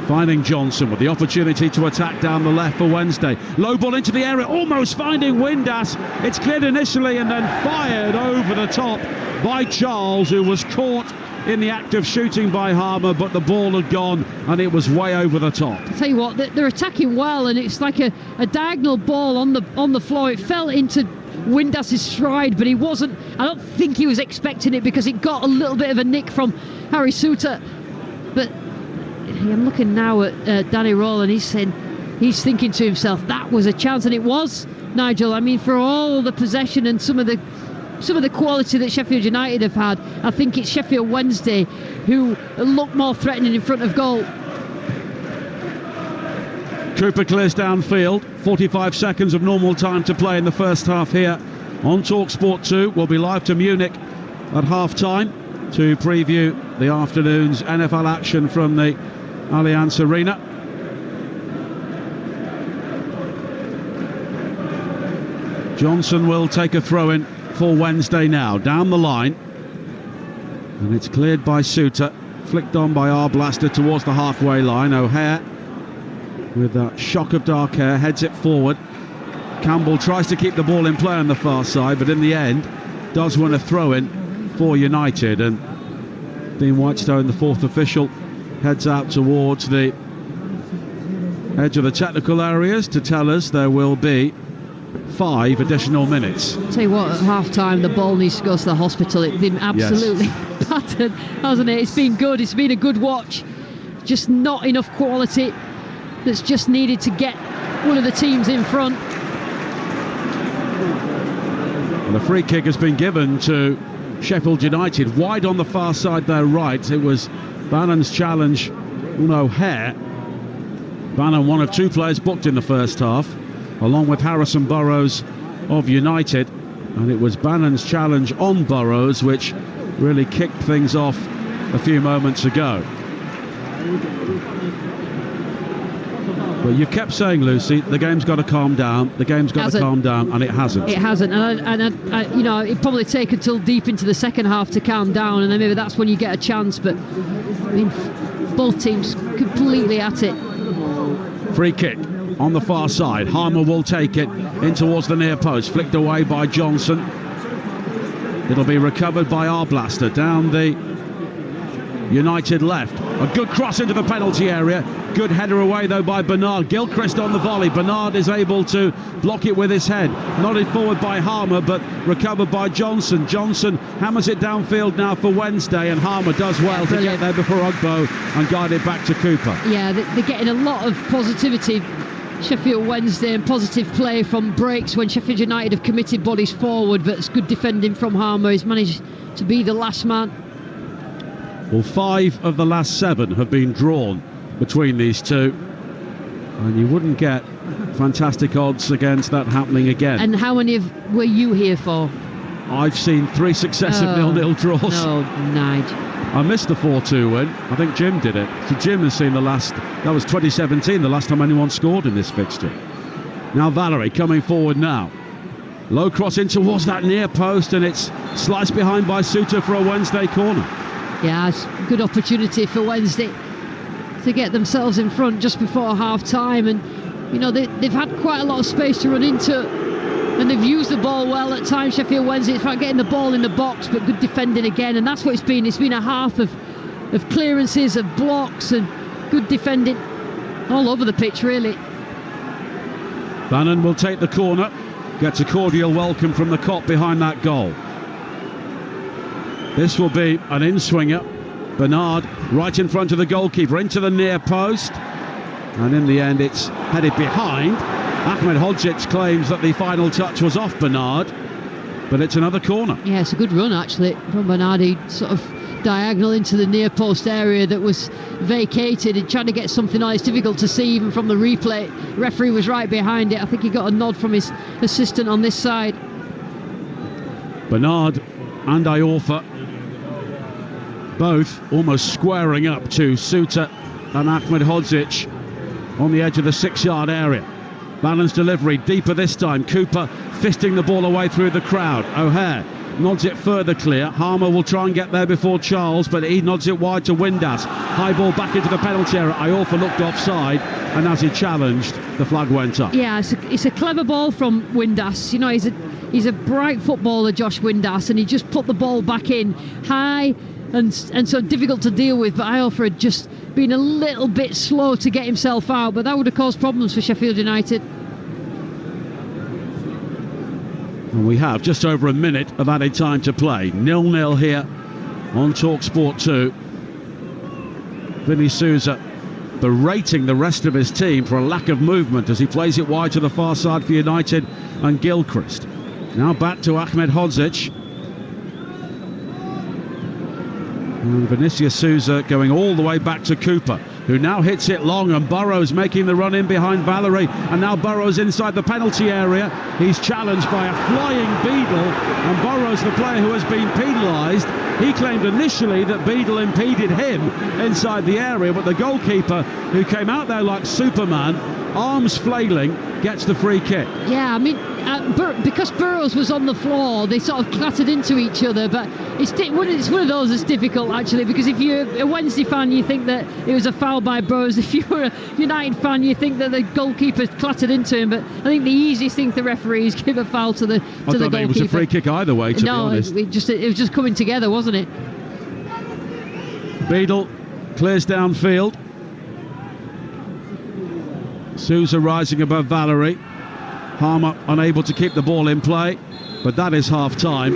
finding Johnson with the opportunity to attack down the left for Wednesday. Low ball into the area, almost finding Windass. It's cleared initially and then fired over the top by Charles, who was caught in the act of shooting by Harmer, but the ball had gone and it was way over the top. I'll tell you what, they're attacking well, and it's like a diagonal ball on the floor. It fell into Windass's stride, but I don't think he was expecting it, because it got a little bit of a nick from Harry Suter. But I'm looking now at Danny Rowland, he's thinking to himself, that was a chance, and it was, Nigel. I mean, for all the possession and some of the quality that Sheffield United have had, I think it's Sheffield Wednesday who look more threatening in front of goal. Cooper clears downfield. 45 seconds of normal time to play in the first half here on Talksport 2. We'll be live to Munich at half-time to preview the afternoon's NFL action from the Allianz Arena. Johnson will take a throw-in for Wednesday now, down the line, and it's cleared by Suter, flicked on by Arblaster towards the halfway line. O'Hare, with that shock of dark hair, heads it forward. Campbell tries to keep the ball in play on the far side, but in the end does win a throw-in for United, and Dean Whitestone, the 4th official, heads out towards the edge of the technical areas to tell us there will be 5 additional minutes. Tell you what, at half-time the ball needs to go to the hospital. It's been absolutely battered, hasn't it? It's been good. It's been a good watch. Just not enough quality that's just needed to get one of the teams in front. And the free kick has been given to Sheffield United, wide on the far side there right. It was Bannon's challenge on O'Hare. Bannon, one of 2 players booked in the first half, along with Harrison Burrows of United, and it was Bannon's challenge on Burrows which really kicked things off a few moments ago. But you kept saying, Lucy, the game's got to calm down, the game's got to calm down, and it hasn't. It hasn't, and I, you know, it probably take until deep into the second half to calm down, and then maybe that's when you get a chance. But I mean, both teams completely at it. Free kick on the far side. Harmer will take it in towards the near post, flicked away by Johnson. It'll be recovered by Arblaster down the United left. A good cross into the penalty area. Good header away though by Bernard. Gilchrist on the volley. Bernard is able to block it with his head. Nodded forward by Harmer, but recovered by Johnson. Johnson hammers it downfield now for Wednesday, and Harmer does well to get there before Ugbo and guide it back to Cooper. Yeah, they're getting a lot of positivity, Sheffield Wednesday, and positive play from breaks when Sheffield United have committed bodies forward, but it's good defending from Harmer. He's managed to be the last man. Well, 5 of the last 7 have been drawn between these two, and you wouldn't get fantastic odds against that happening again. And how many were you here for? I've seen 3 successive 0-0 draws. No, Nigel. I missed the 4-2 win. I think Jim did it. So Jim has seen the last, that was 2017, the last time anyone scored in this fixture. Now Valerie coming forward now. Low cross in towards that near post, and it's sliced behind by Suter for a Wednesday corner. Yeah, it's a good opportunity for Wednesday to get themselves in front just before half-time, and you know they've had quite a lot of space to run into, and they've used the ball well at times. Sheffield Wednesday, it's about getting the ball in the box, but good defending again, and that's what it's been. It's been a half of clearances, of blocks, and good defending all over the pitch, really. Bannon will take the corner, gets a cordial welcome from the cop behind that goal. This will be an in-swinger. Bernard right in front of the goalkeeper, into the near post, and in the end it's headed behind. Ahmed Hodzic claims that the final touch was off Bernard, but it's another corner. Yeah, it's a good run actually from Bernard. He sort of diagonal into the near post area that was vacated and trying to get something on. It's difficult to see even from the replay. Referee was right behind it. I think he got a nod from his assistant on this side. Bernard and Iorfa both almost squaring up to Suter and Ahmed Hodzic. on the edge of the 6-yard area. Balanced delivery, deeper this time. Cooper fisting the ball away through the crowd. O'Hare nods it further clear. Harmer will try and get there before Charles, but he nods it wide to Windass. High ball back into the penalty area. Iorfa looked offside, and as he challenged, the flag went up. Yeah, it's a clever ball from Windass. You know, he's a bright footballer, Josh Windass, and he just put the ball back in high and so difficult to deal with. But Iorfa had just been a little bit slow to get himself out, but that would have caused problems for Sheffield United. And we have just over a minute of added time to play. 0-0 here on Talksport 2. Vinny Souza berating the rest of his team for a lack of movement as he plays it wide to the far side for United and Gilchrist. Now back to Ahmed Hodzic. And Vinicius Souza going all the way back to Cooper, who now hits it long, and Burrows making the run in behind Valerie, and now Burrows inside the penalty area. He's challenged by a flying Beadle, and Burrows, the player who has been penalised, he claimed initially that Beadle impeded him inside the area, but the goalkeeper, who came out there like Superman, arms flailing, gets the free kick. Yeah, I mean, because Burrows was on the floor, they sort of clattered into each other, but it's one of those that's difficult, actually, because if you're a Wednesday fan, you think that it was a foul by Burrows. If you're a United fan, you think that the goalkeeper clattered into him, but I think the easiest thing for referees is give a foul to the goalkeeper. I don't think it was a free kick either way, to be honest. It was just coming together, wasn't it? Beadle clears downfield. Souza rising above Valerie. Harmer unable to keep the ball in play, but that is half time.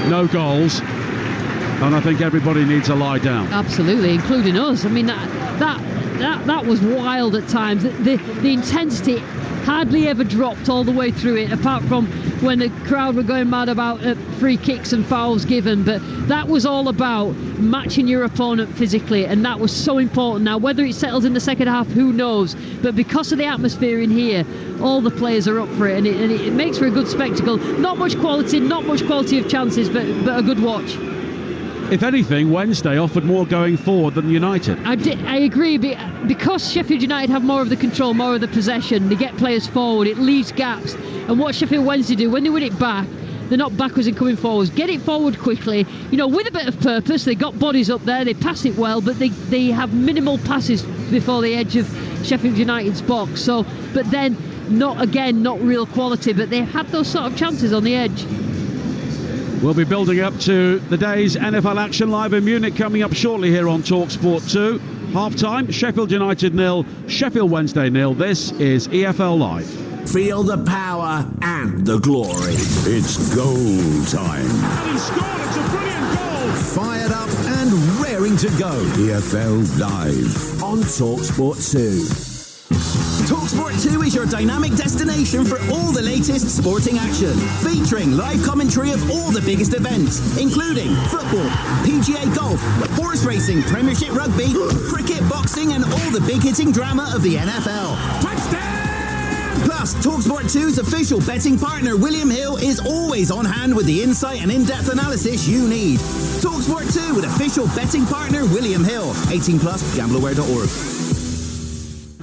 No goals, and I think everybody needs a lie down. Absolutely, including us. I mean, that was wild at times. The intensity hardly ever dropped all the way through it, apart from when the crowd were going mad about free kicks and fouls given. But that was all about matching your opponent physically, and that was so important. Now, whether it settles in the second half, who knows? But because of the atmosphere in here, all the players are up for it, and it makes for a good spectacle. Not much quality of chances, but a good watch. If anything, Wednesday offered more going forward than United. I agree, because Sheffield United have more of the control, more of the possession, they get players forward, it leaves gaps. And what Sheffield Wednesday do, when they win it back, they're not backwards and coming forwards. Get it forward quickly, with a bit of purpose. They got bodies up there, they pass it well, but they have minimal passes before the edge of Sheffield United's box. So, but then, not real quality, but they had those sort of chances on the edge. We'll be building up to the day's NFL action live in Munich coming up shortly here on Talksport 2. Half-time, Sheffield United 0, Sheffield Wednesday 0. This is EFL Live. Feel the power and the glory. It's goal time. And he scored, it's a brilliant goal. Fired up and raring to go. EFL Live on Talksport 2. Talksport 2 is your dynamic destination for all the latest sporting action, featuring live commentary of all the biggest events, including football, PGA golf, horse racing, Premiership rugby, cricket, boxing, and all the big-hitting drama of the NFL. Touchdown! Plus, Talksport 2's official betting partner, William Hill, is always on hand with the insight and in-depth analysis you need. Talksport 2 with official betting partner, William Hill. 18+, gambleaware.org.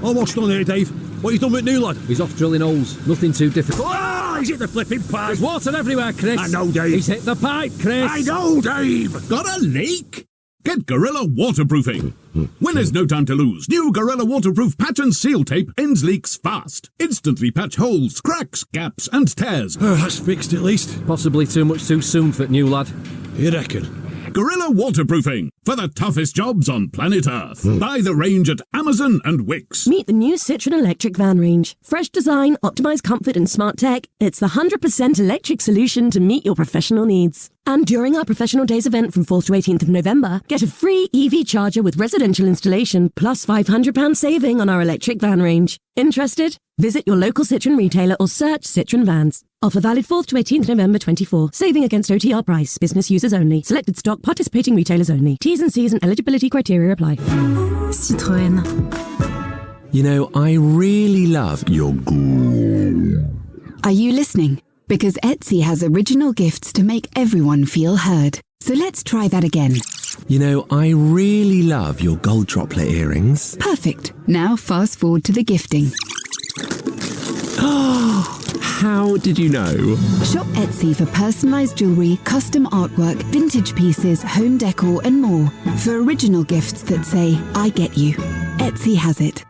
Oh, what's done here, Dave? What you done with new lad? He's off drilling holes. Nothing too difficult. Oh, he's hit the flipping pipe. There's water everywhere, Chris. I know, Dave. He's hit the pipe, Chris. I know, Dave. Got a leak? Get Gorilla Waterproofing. When there's no time to lose, new Gorilla Waterproof Patch and Seal Tape ends leaks fast. Instantly patch holes, cracks, gaps and tears. Oh, that's fixed at least. Possibly too much too soon for new lad. You reckon? Gorilla Waterproofing, for the toughest jobs on planet Earth. Buy the range at Amazon and Wix. Meet the new Citroen electric van range. Fresh design, optimized comfort and smart tech. It's the 100% electric solution to meet your professional needs. And during our Professional Days event from 4th to 18th of November, get a free EV charger with residential installation plus £500 saving on our electric van range. Interested? Visit your local Citroen retailer or search Citroen Vans. Offer valid 4th to 18th November 24. Saving against OTR price. Business users only. Selected stock. Participating retailers only. T's and C's and eligibility criteria apply. Citroën. You know, I really love your... Are you listening? Because Etsy has original gifts to make everyone feel heard. So let's try that again. You know, I really love your gold droplet earrings. Perfect. Now fast forward to the gifting. How did you know? Shop Etsy for personalised jewellery, custom artwork, vintage pieces, home decor and more. For original gifts that say, I get you. Etsy has it.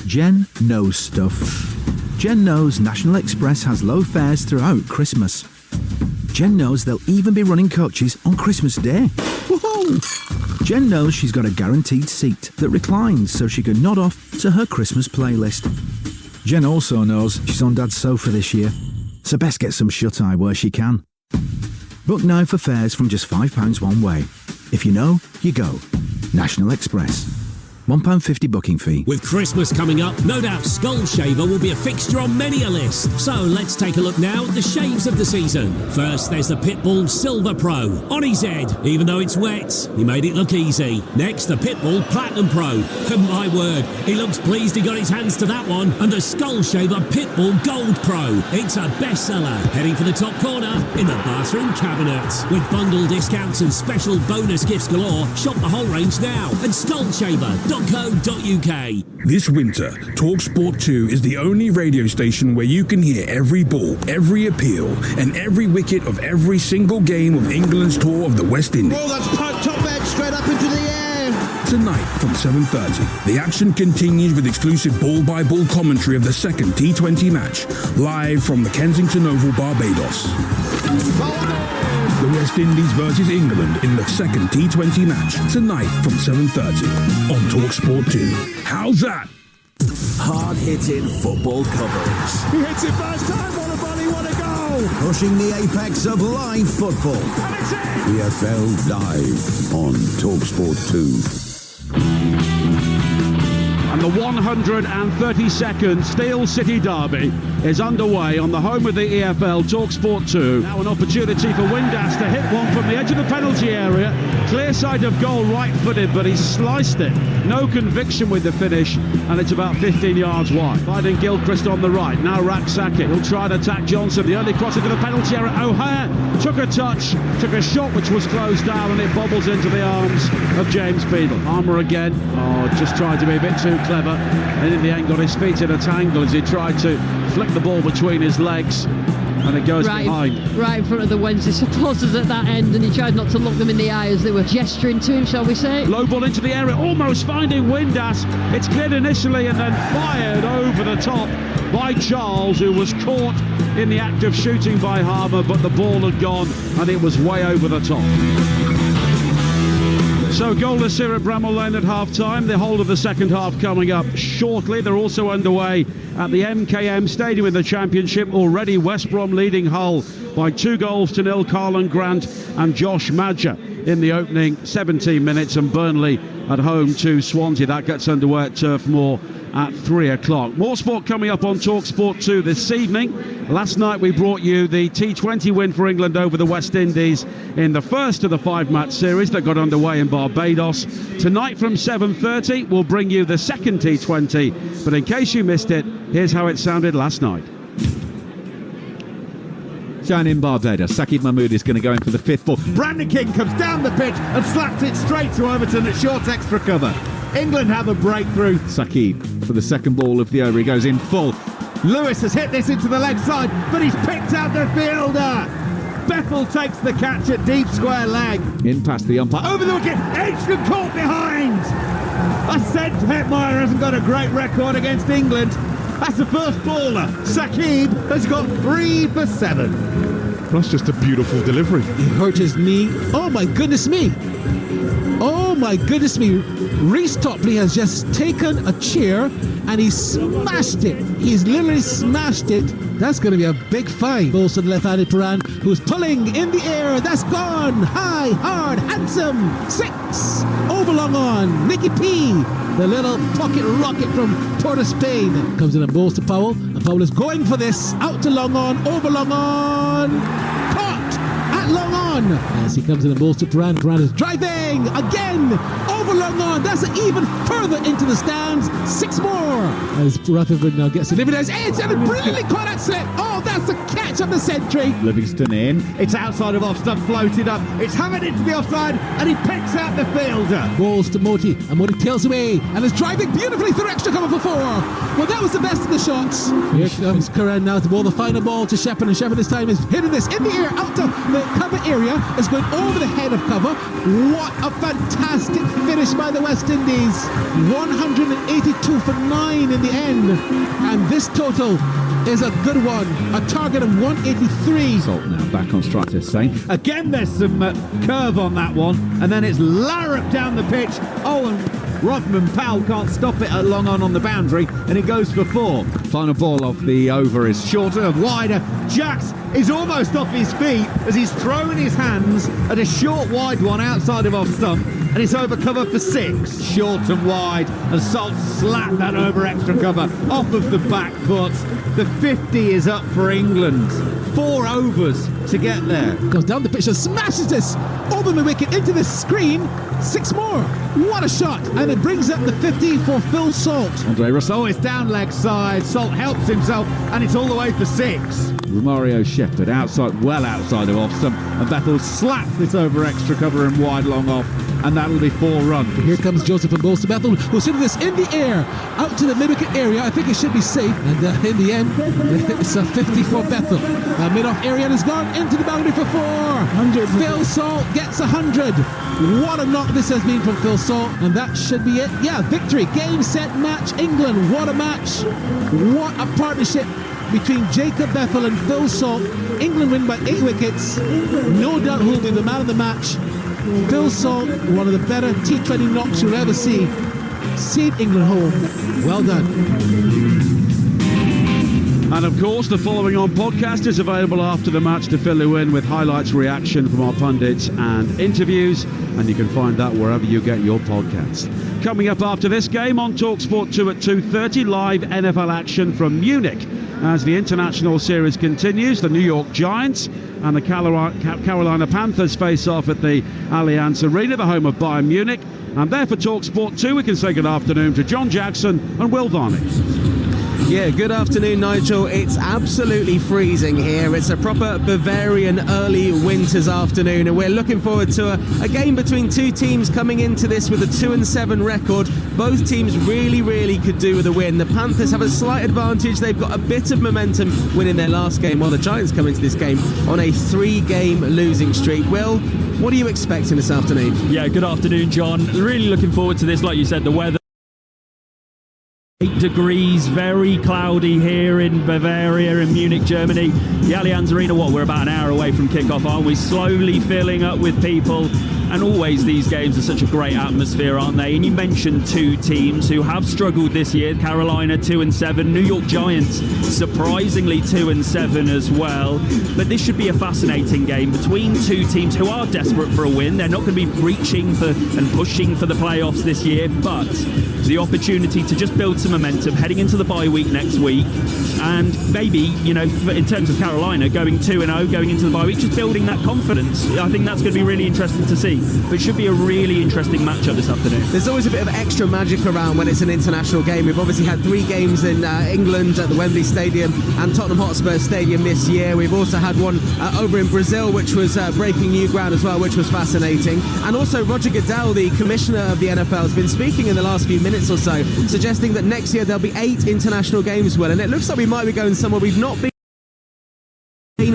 Jen knows stuff. Jen knows National Express has low fares throughout Christmas. Jen knows they'll even be running coaches on Christmas Day. Woohoo! Jen knows she's got a guaranteed seat that reclines so she can nod off to her Christmas playlist. Jen also knows she's on Dad's sofa this year, so best get some shut-eye where she can. Book now for fares from just £5 one way. If you know, you go. National Express. £1.50 booking fee. With Christmas coming up, no doubt Skull Shaver will be a fixture on many a list. So let's take a look now at the shaves of the season. First, there's the Pitbull Silver Pro. On his head, even though it's wet, he made it look easy. Next, the Pitbull Platinum Pro. And my word, he looks pleased he got his hands to that one. And the Skull Shaver Pitbull Gold Pro. It's a bestseller. Heading for the top corner in the bathroom cabinet. With bundle discounts and special bonus gifts galore, shop the whole range now at skullshaver.co.uk. This winter, Talksport 2 is the only radio station where you can hear every ball, every appeal, and every wicket of every single game of England's tour of the West Indies. Ball that's poked top edge straight up into the air. Tonight from 7:30, the action continues with exclusive ball-by-ball commentary of the second T20 match, live from the Kensington Oval, Barbados. The West Indies versus England in the second T20 match, tonight from 7:30 on Talksport 2. How's that? Hard-hitting football coverage. He hits it first time, what a volley, what a goal! Pushing the apex of live football. And it's in! EFL Live on Talksport 2. And the 132nd Steel City Derby is underway on the home of the EFL, Talksport 2. Now an opportunity for Windass to hit one from the edge of the penalty area. Clear side of goal, right-footed, but he sliced it. No conviction with the finish, and it's about 15 yards wide. Finding Gilchrist on the right. Now Raksaki. He'll try and attack Johnson. The early cross into the penalty area. O'Hare took a touch, took a shot which was closed down, and it bobbles into the arms of James Beadle. Armour again. Oh, just tried to be a bit too clever, and in the end got his feet in a tangle as he tried to flick the ball between his legs, and it goes behind. Right in front of the Wednesday supporters at that end, and he tried not to look them in the eye as they were gesturing to him, shall we say. Low ball into the area, almost finding Windass. It's cleared initially and then fired over the top by Charles, who was caught in the act of shooting by Harmer, but the ball had gone and it was way over the top. So goalless here at Bramall Lane at half-time. The whole of the second half coming up shortly. They're also underway at the MKM Stadium in the Championship. Already West Brom leading Hull by 2-0. Carlin Grant and Josh Madger in the opening 17 minutes, and Burnley at home to Swansea. That gets underway at Turf Moor at 3 o'clock. More sport coming up on Talksport 2 this evening. Last night we brought you the T20 win for England over the West Indies in the first of the 5-match series that got underway in Barbados. Tonight from 7:30 we'll bring you the second T20, but in case you missed it, here's how it sounded last night. Down in Barbados, Sakib Mahmood is going to go in for the fifth ball. Brandon King comes down the pitch and slaps it straight to Overton at short extra cover. England have a breakthrough. Sakib for the second ball of the over. He goes in full. Lewis has hit this into the leg side, but he's picked out the fielder. Bethel takes the catch at deep square leg. In past the umpire. Over the wicket. Edgecombe caught behind. I said Hetmeyer hasn't got a great record against England. That's the first baller. Sakib has got 3 for 7. That's just a beautiful delivery. He hurt his knee. Oh my goodness me. Oh my goodness me. Reece Topley has just taken a chair and he smashed it. He's literally smashed it. That's going to be a big fine. Goes to the left-handed Paran, who's pulling in the air. That's gone. High, hard, handsome. 6. Overlong on. Nicky P. The little pocket rocket from Port of Spain. Comes in and bowls to Powell. And Powell is going for this. Out to long on. Overlong on. Caught at long on. As he comes in and bowls to Paran. Paran is driving again. Overlong on. That's even further into the stands. 6 more. As Rutherford now gets delivered as edge and brilliantly caught that slip. Oh, that's the catch of the century. Livingston in. It's outside of off stump, floated up. It's hammered into the offside, and he picks out the fielder. Balls to Moti, and Moti tails away and is driving beautifully through extra cover for 4. Well, that was the best of the shots. Here comes Curran now to ball the final ball to Sheffield, and Sheffield this time is hitting this in the air out to the cover area. Is going over the head of cover. What a fantastic finish by the West Indies. 182 for 9 in the end, and this total is a good one. A target of 183. Salt now back on strike to Saint. Again, there's some curve on that one, and then it's Larrop down the pitch. Oh, and Rodman Powell can't stop it at long on the boundary, and it goes for 4. Final ball of the over is shorter and wider. Jacks is almost off his feet as he's throwing his hands at a short wide one outside of off stump, and it's over cover for 6. Short and wide, and Salt slapped that over extra cover off of the back foot. The 50 is up for England. 4 overs to get there. Goes down the pitch and smashes this over the wicket into the screen. 6 more. What a shot. And it brings up the 50 for Phil Salt. Andre Russell is down leg side. Salt helps himself, and it's all the way for 6. Romario Shepard outside, well outside of off stump, and Bethel slaps this over extra cover and wide long off, and that'll be 4 runs. Here comes Joseph and balls to Bethel, who's hitting this in the air out to the mid-wicket area. I think it should be safe, and in the end it's a 50 for Bethel. Mid-off area has gone into the boundary for 4. Phil Salt gets 100. What a knock this has been from Phil Salt, and that should be it. Yeah, victory, game, set, match, England. What a match. What a partnership between Jacob Bethel and Phil Salt. England win by 8 wickets. No doubt who will be the man of the match. Phil Salt, one of the better T20 knocks you'll ever see. Seen England home. Well done. And of course, the following on podcast is available after the match to fill you in with highlights, reaction from our pundits and interviews, and you can find that wherever you get your podcasts. Coming up after this game on Talksport 2 at 2:30, live NFL action from Munich as the international series continues. The New York Giants and the Carolina Panthers face off at the Allianz Arena, the home of Bayern Munich. And there for Talksport 2, we can say good afternoon to John Jackson and Will Varney. Yeah, good afternoon, Nigel. It's absolutely freezing here. It's a proper Bavarian early winter's afternoon, and we're looking forward to a game between 2 teams coming into this with a 2-7 record. Both teams really could do with a win. The Panthers have a slight advantage. They've got a bit of momentum winning their last game, while the Giants come into this game on a 3-game losing streak. Will, what are you expecting this afternoon? Yeah, good afternoon, John. Really looking forward to this. Like you said, the weather 8 degrees, very cloudy here in Bavaria, in Munich, Germany. The Allianz Arena, we're about an hour away from kickoff, aren't we? Slowly filling up with people. And always these games are such a great atmosphere, aren't they? And you mentioned 2 teams who have struggled this year. Carolina 2-7, New York Giants surprisingly 2-7 as well. But this should be a fascinating game between 2 teams who are desperate for a win. They're not going to be reaching for and pushing for the playoffs this year, but the opportunity to just build some momentum heading into the bye week next week, and maybe, in terms of Carolina going 2-0 going into the bye week, just building that confidence. I think that's going to be really interesting to see, but it should be a really interesting matchup this afternoon. There's always a bit of extra magic around when it's an international game. We've obviously had 3 games in England at the Wembley Stadium and Tottenham Hotspur Stadium this year. We've also had one over in Brazil, which was breaking new ground as well, which was fascinating. And also Roger Goodell, the commissioner of the NFL, has been speaking in the last few minutes or so, suggesting that next year there'll be 8 international games, Will, and it looks like we might be going somewhere we've not been,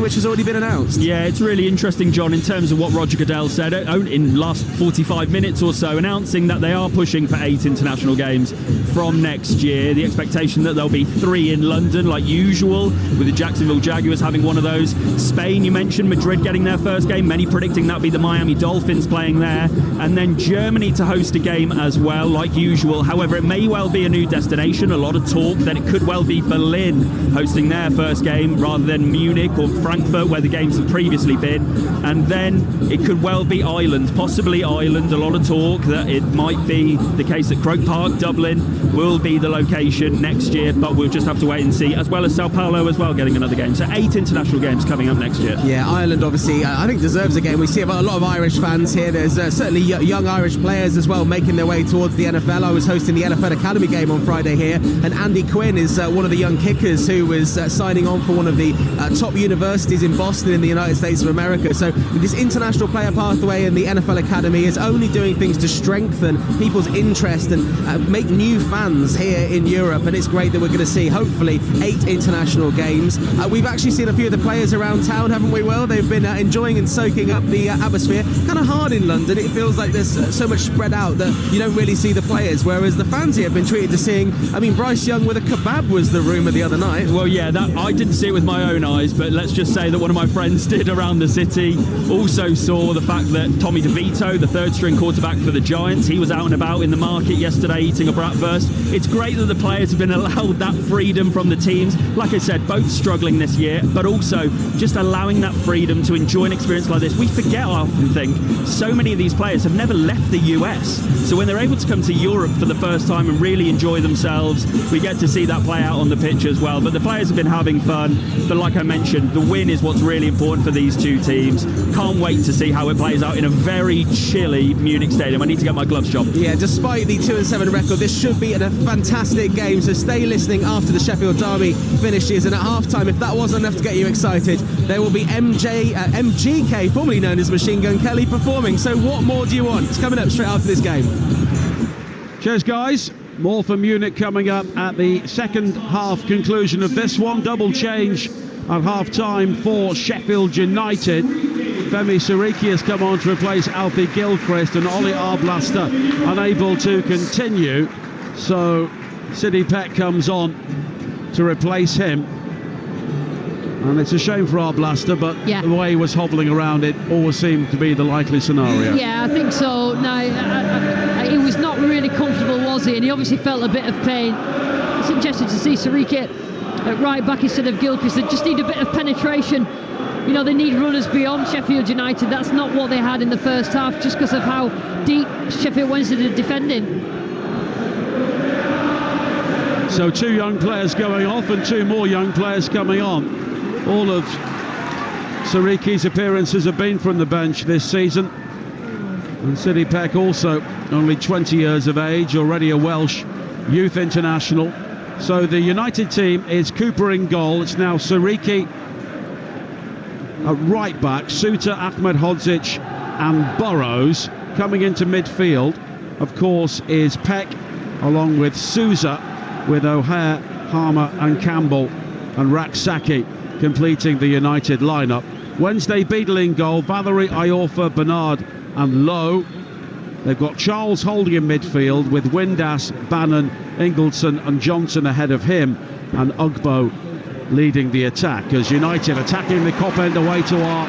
which has already been announced. Yeah, it's really interesting, John, in terms of what Roger Goodell said in the last 45 minutes or so, announcing that they are pushing for 8 international games from next year. The expectation that there'll be 3 in London, like usual, with the Jacksonville Jaguars having one of those. Spain, you mentioned, Madrid getting their first game, many predicting that'll be the Miami Dolphins playing there, and then Germany to host a game as well, like usual. However, it may well be a new destination. A lot of talk that it could well be Berlin hosting their first game rather than Munich or Frankfurt Frankfurt, where the games have previously been, and then it could well be Ireland, possibly Ireland. A lot of talk that it might be the case that Croke Park, Dublin, will be the location next year, but we'll just have to wait and see, as well as Sao Paulo as well getting another game. So 8 international games coming up next year. Yeah, Ireland obviously I think deserves a game. We see a lot of Irish fans here. There's certainly young Irish players as well making their way towards the NFL. I was hosting the NFL Academy game on Friday here, and Andy Quinn is one of the young kickers who was signing on for one of the top universities in Boston in the United States of America. So this international player pathway in the NFL Academy is only doing things to strengthen people's interest and make new fans here in Europe, and it's great that we're going to see hopefully 8 international games. We've actually seen a few of the players around town, haven't we, Will? They've been enjoying and soaking up the atmosphere. Kind of hard in London. It feels like there's so much spread out that you don't really see the players, whereas the fans here have been treated to seeing, I mean, Bryce Young with a kebab was the rumour the other night. Well, yeah, that I didn't see it with my own eyes, but let's just say that one of my friends did around the city. Also saw the fact that Tommy DeVito, the third-string quarterback for the Giants, he was out and about in the market yesterday eating a bratwurst. It's great that the players have been allowed that freedom from the teams. Like I said, both struggling this year, but also just allowing that freedom to enjoy an experience like this. We forget, I often think, so many of these players have never left the US. So when they're able to come to Europe for the first time and really enjoy themselves, we get to see that play out on the pitch as well. But the players have been having fun. But like I mentioned, the win is what's really important for these two teams. Can't wait to see how it plays out in a very chilly Munich stadium. I need to get my gloves chopped. Yeah, despite the 2-7 record, this should be a fantastic game. So stay listening after the Sheffield derby finishes. And at half-time, if that wasn't enough to get you excited, there will be MGK, formerly known as Machine Gun Kelly, performing. So what more do you want? It's coming up straight after this game. Cheers, guys. More from Munich coming up at the second half conclusion of this one. Double change at half-time for Sheffield United. Femi Siriki has come on to replace Alfie Gilchrist, and Ollie Arblaster unable to continue. So Sidney Peck comes on to replace him. And it's a shame for Arblaster, but the way he was hobbling around, it always seemed to be the likely scenario. Yeah, I think so. No, he was not really comfortable, was he? And he obviously felt a bit of pain. It's interesting to see Siriki at right back instead of Gilchrist. They just need a bit of penetration. You know, they need runners beyond Sheffield United. That's not what they had in the first half, just because of how deep Sheffield Wednesday are defending. So 2 young players going off and 2 more young players coming on. All of Siriki's appearances have been from the bench this season. And Sidney Peck also only 20 years of age, already a Welsh youth international. So the United team is Cooper in goal. It's now Siriki at right back, Suter, Ahmed Hodzic and Burrows. Coming into midfield, of course, is Peck, along with Sousa, with O'Hare, Harmer and Campbell and Raksaki completing the United lineup. Wednesday Beadle in goal, Valerie, Iorfa, Bernard and Lowe. They've got Charles Holding in midfield with Windass, Bannon, Ingleson and Johnson ahead of him, and Ugbo leading the attack, as United attacking the Kop end away to our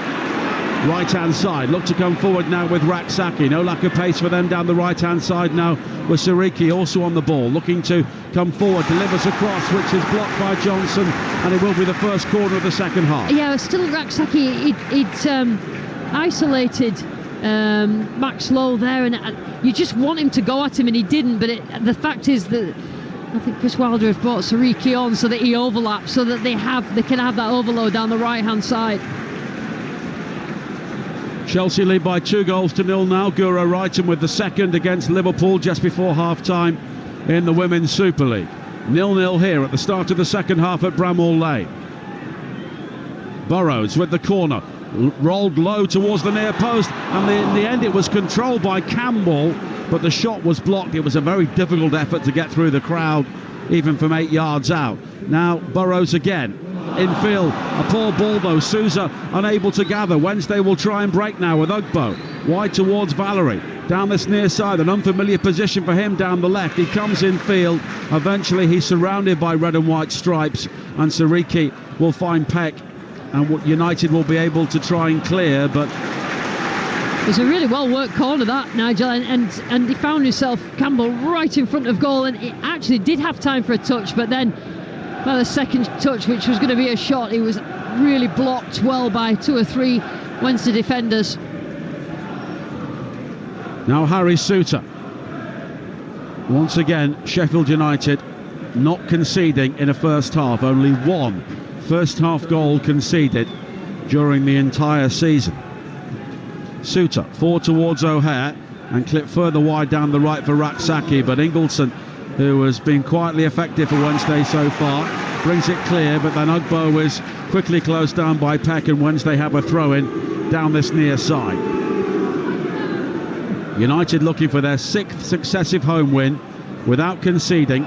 right-hand side. Look to come forward now with Raksaki. No lack of pace for them down the right-hand side now with Siriki also on the ball, looking to come forward, delivers a cross which is blocked by Johnson, and it will be the first corner of the second half. Yeah, still Raksaki, he'd isolated Max Lowe there, and you just want him to go at him and he didn't, but the fact is that I think Chris Wilder have brought Siriki on so that he overlaps, so that they can have that overload down the right-hand side. Chelsea lead by 2-0 now. Guro Wrighton with the second against Liverpool just before half-time in the Women's Super League. 0-0 here at the start of the second half at Bramall Lane. Burrows with the corner, rolled low towards the near post, and in the end it was controlled by Campbell, but the shot was blocked. It was a very difficult effort to get through the crowd, even from 8 yards out. Now Burrows again. Infield, a poor ball though. Sousa unable to gather. Wednesday will try and break now with Ugbo. Wide towards Valerie. Down this near side, an unfamiliar position for him down the left. He comes in field. Eventually he's surrounded by red and white stripes, and Siriki will find Peck, and United will be able to try and clear, but it's a really well worked corner that, Nigel, and he found himself, Campbell, right in front of goal, and it actually did have time for a touch, but then Well, the second touch, which was going to be a shot, it was really blocked well by 2 or 3 Wednesday defenders. Now Harry Souttar. Once again, Sheffield United not conceding in a first half. Only one first half goal conceded during the entire season. Souttar forward towards O'Hare and clipped further wide down the right for Raksaki, but Ingleson, who has been quietly effective for Wednesday so far, brings it clear, but then Ugbo is quickly closed down by Peck, and Wednesday have a throw-in down this near side. United looking for their 6th successive home win without conceding.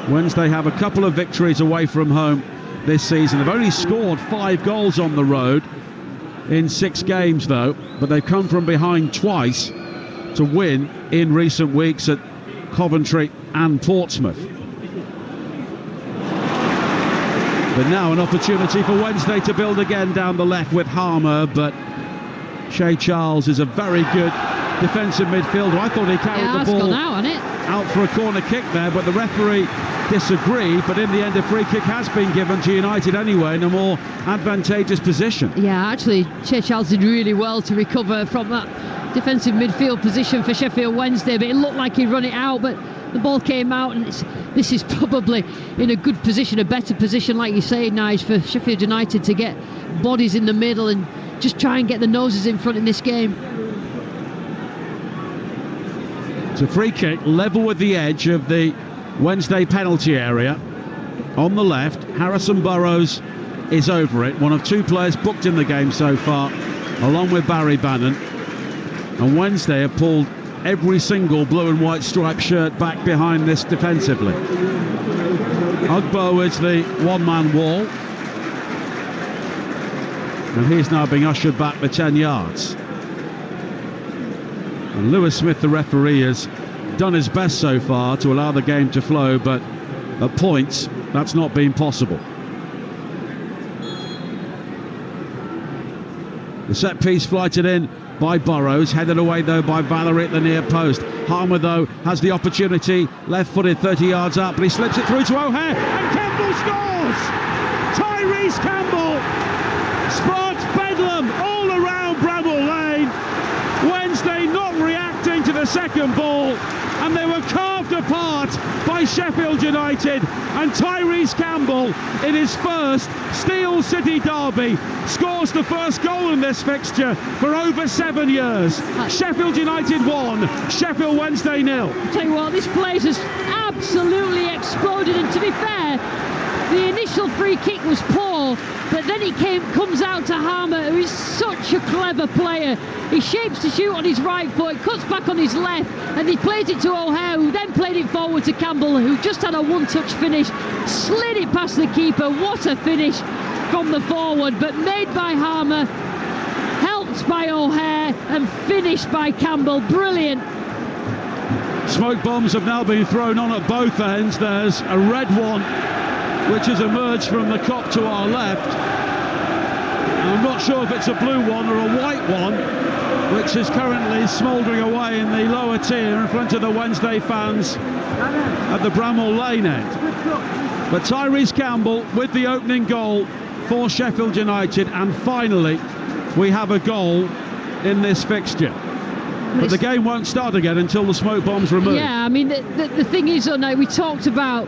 Wednesday have a couple of victories away from home this season. They've only scored 5 goals on the road in 6 games though, but they've come from behind twice to win in recent weeks at Coventry and Portsmouth. But now an opportunity for Wednesday to build again down the left with Harmer, but Shea Charles is a very good defensive midfielder. I thought he carried the ball out for a corner kick there, but the referee disagreed. But in the end, a free kick has been given to United anyway in a more advantageous position. Yeah, actually, Shea Charles did really well to recover from that defensive midfield position for Sheffield Wednesday, but it looked like he'd run it out, but the ball came out, and this is probably in a good position, a better position, like you say, Nige, for Sheffield United to get bodies in the middle and just try and get the noses in front in this game. It's a free kick level with the edge of the Wednesday penalty area. On the left, Harrison Burrows is over it, one of 2 players booked in the game so far, along with Barry Bannon. And Wednesday have pulled every single blue and white striped shirt back behind this defensively. Ugbo is the one-man wall, and he's now being ushered back the 10 yards. And Lewis Smith, the referee, has done his best so far to allow the game to flow, but at points that's not been possible. The set piece flighted in by Burrows, headed away though by Valerie at the near post. Harmer though has the opportunity, left-footed 30 yards out, but he slips it through to O'Hare, and Campbell scores! Tyrese Campbell sparks bedlam all around Bramall Lane. Wednesday not reacting to the second ball, and they were carved apart by Sheffield United, and Tyrese Campbell in his first Steel City derby scores the first goal in this fixture for over 7 years. Sheffield United 1, Sheffield Wednesday 0. I'll tell you what, this place has absolutely exploded, and to be fair, the initial free kick was poor, but then he comes out to Harmer, who is such a clever player. He shapes to shoot on his right foot, cuts back on his left, and he plays it to O'Hare, who then played it forward to Campbell, who just had a one-touch finish, slid it past the keeper. What a finish from the forward, but made by Harmer, helped by O'Hare, and finished by Campbell. Brilliant. Smoke bombs have now been thrown on at both ends. There's a red one which has emerged from the cop to our left. I'm not sure if it's a blue one or a white one, which is currently smouldering away in the lower tier in front of the Wednesday fans at the Bramall Lane end. But Tyrese Campbell with the opening goal for Sheffield United, and finally we have a goal in this fixture. But the game won't start again until the smoke bomb's removed. Yeah, I mean, the thing is, we talked about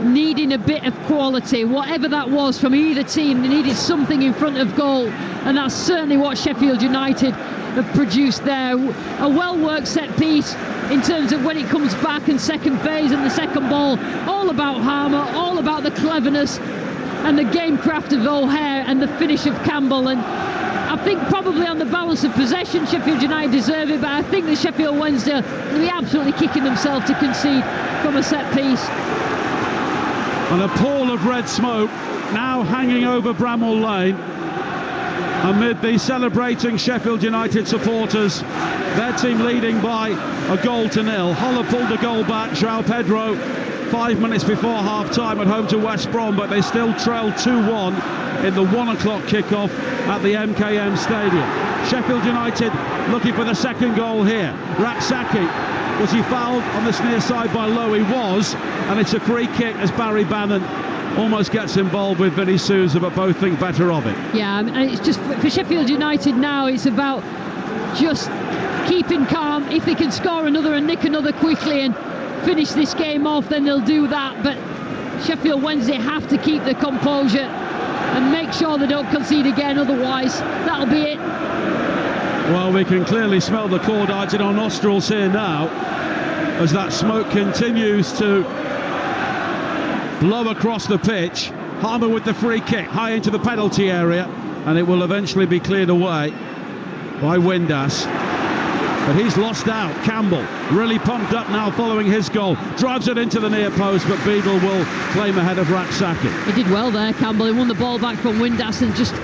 needing a bit of quality, whatever that was from either team. They needed something in front of goal, and that's certainly what Sheffield United have produced there. A well-worked set piece in terms of when it comes back, and second phase and the second ball. All about Harmer, all about the cleverness and the game craft of O'Hare and the finish of Campbell. And I think probably on the balance of possession, Sheffield United deserve it, but I think that Sheffield Wednesday will be absolutely kicking themselves to concede from a set piece. And a pall of red smoke now hanging over Bramall Lane amid the celebrating Sheffield United supporters. Their team leading by a goal to nil. Holler pulled the goal back, João Pedro 5 minutes before half-time at home to West Brom, but they still trailed 2-1 in the 1 o'clock kickoff at the MKM Stadium. Sheffield United looking for the second goal here. Raksaki, was he fouled on this near side by Lowe? He was, and it's a free kick as Barry Bannon almost gets involved with Vinny Souza, but both think better of it. Yeah, and it's just for Sheffield United now, it's about just keeping calm. If they can score another and nick another quickly and finish this game off, then they'll do that. But Sheffield Wednesday have to keep their composure and make sure they don't concede again, otherwise that'll be it. Well, we can clearly smell the cordite in our nostrils here now as that smoke continues to blow across the pitch. Harmer with the free kick high into the penalty area, and it will eventually be cleared away by Windass. But he's lost out. Campbell really pumped up now following his goal. Drives it into the near post, but Beadle will claim ahead of Raksaki. He did well there, Campbell. He won the ball back from Windass and just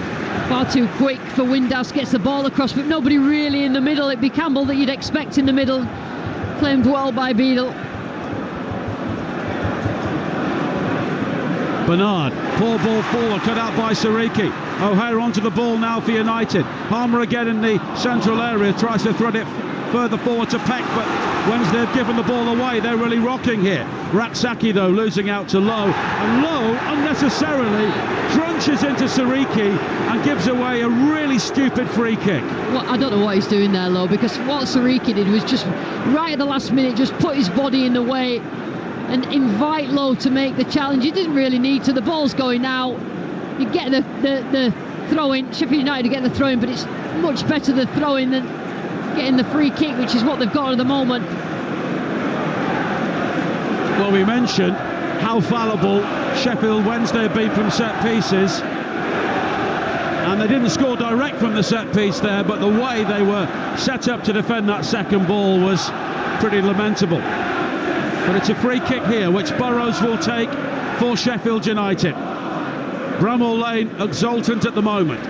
far too quick for Windass. Gets the ball across, but nobody really in the middle. It'd be Campbell that you'd expect in the middle. Claimed well by Beadle. Bernard, poor ball forward, cut out by Sariki. O'Hare onto the ball now for United. Harmer again in the central area, tries to thread it further forward to Peck, but Wednesday have given the ball away. They're really rocking here. Raksaki, though, losing out to Lowe. And Lowe, unnecessarily, crunches into Sariki and gives away a really stupid free kick. Well, I don't know what he's doing there, Lowe, because what Sariki did was just, right at the last minute, just put his body in the way and invite Lowe to make the challenge. He didn't really need to. The ball's going out. You get the throw-in. Sheffield United get the throw-in, but it's much better the throw-in than getting the free kick, which is what they've got at the moment. Well, we mentioned how fallible Sheffield Wednesday have been from set pieces, and they didn't score direct from the set piece there, but the way they were set up to defend that second ball was pretty lamentable. But it's a free kick here, which Burrows will take for Sheffield United. Bramall Lane exultant at the moment.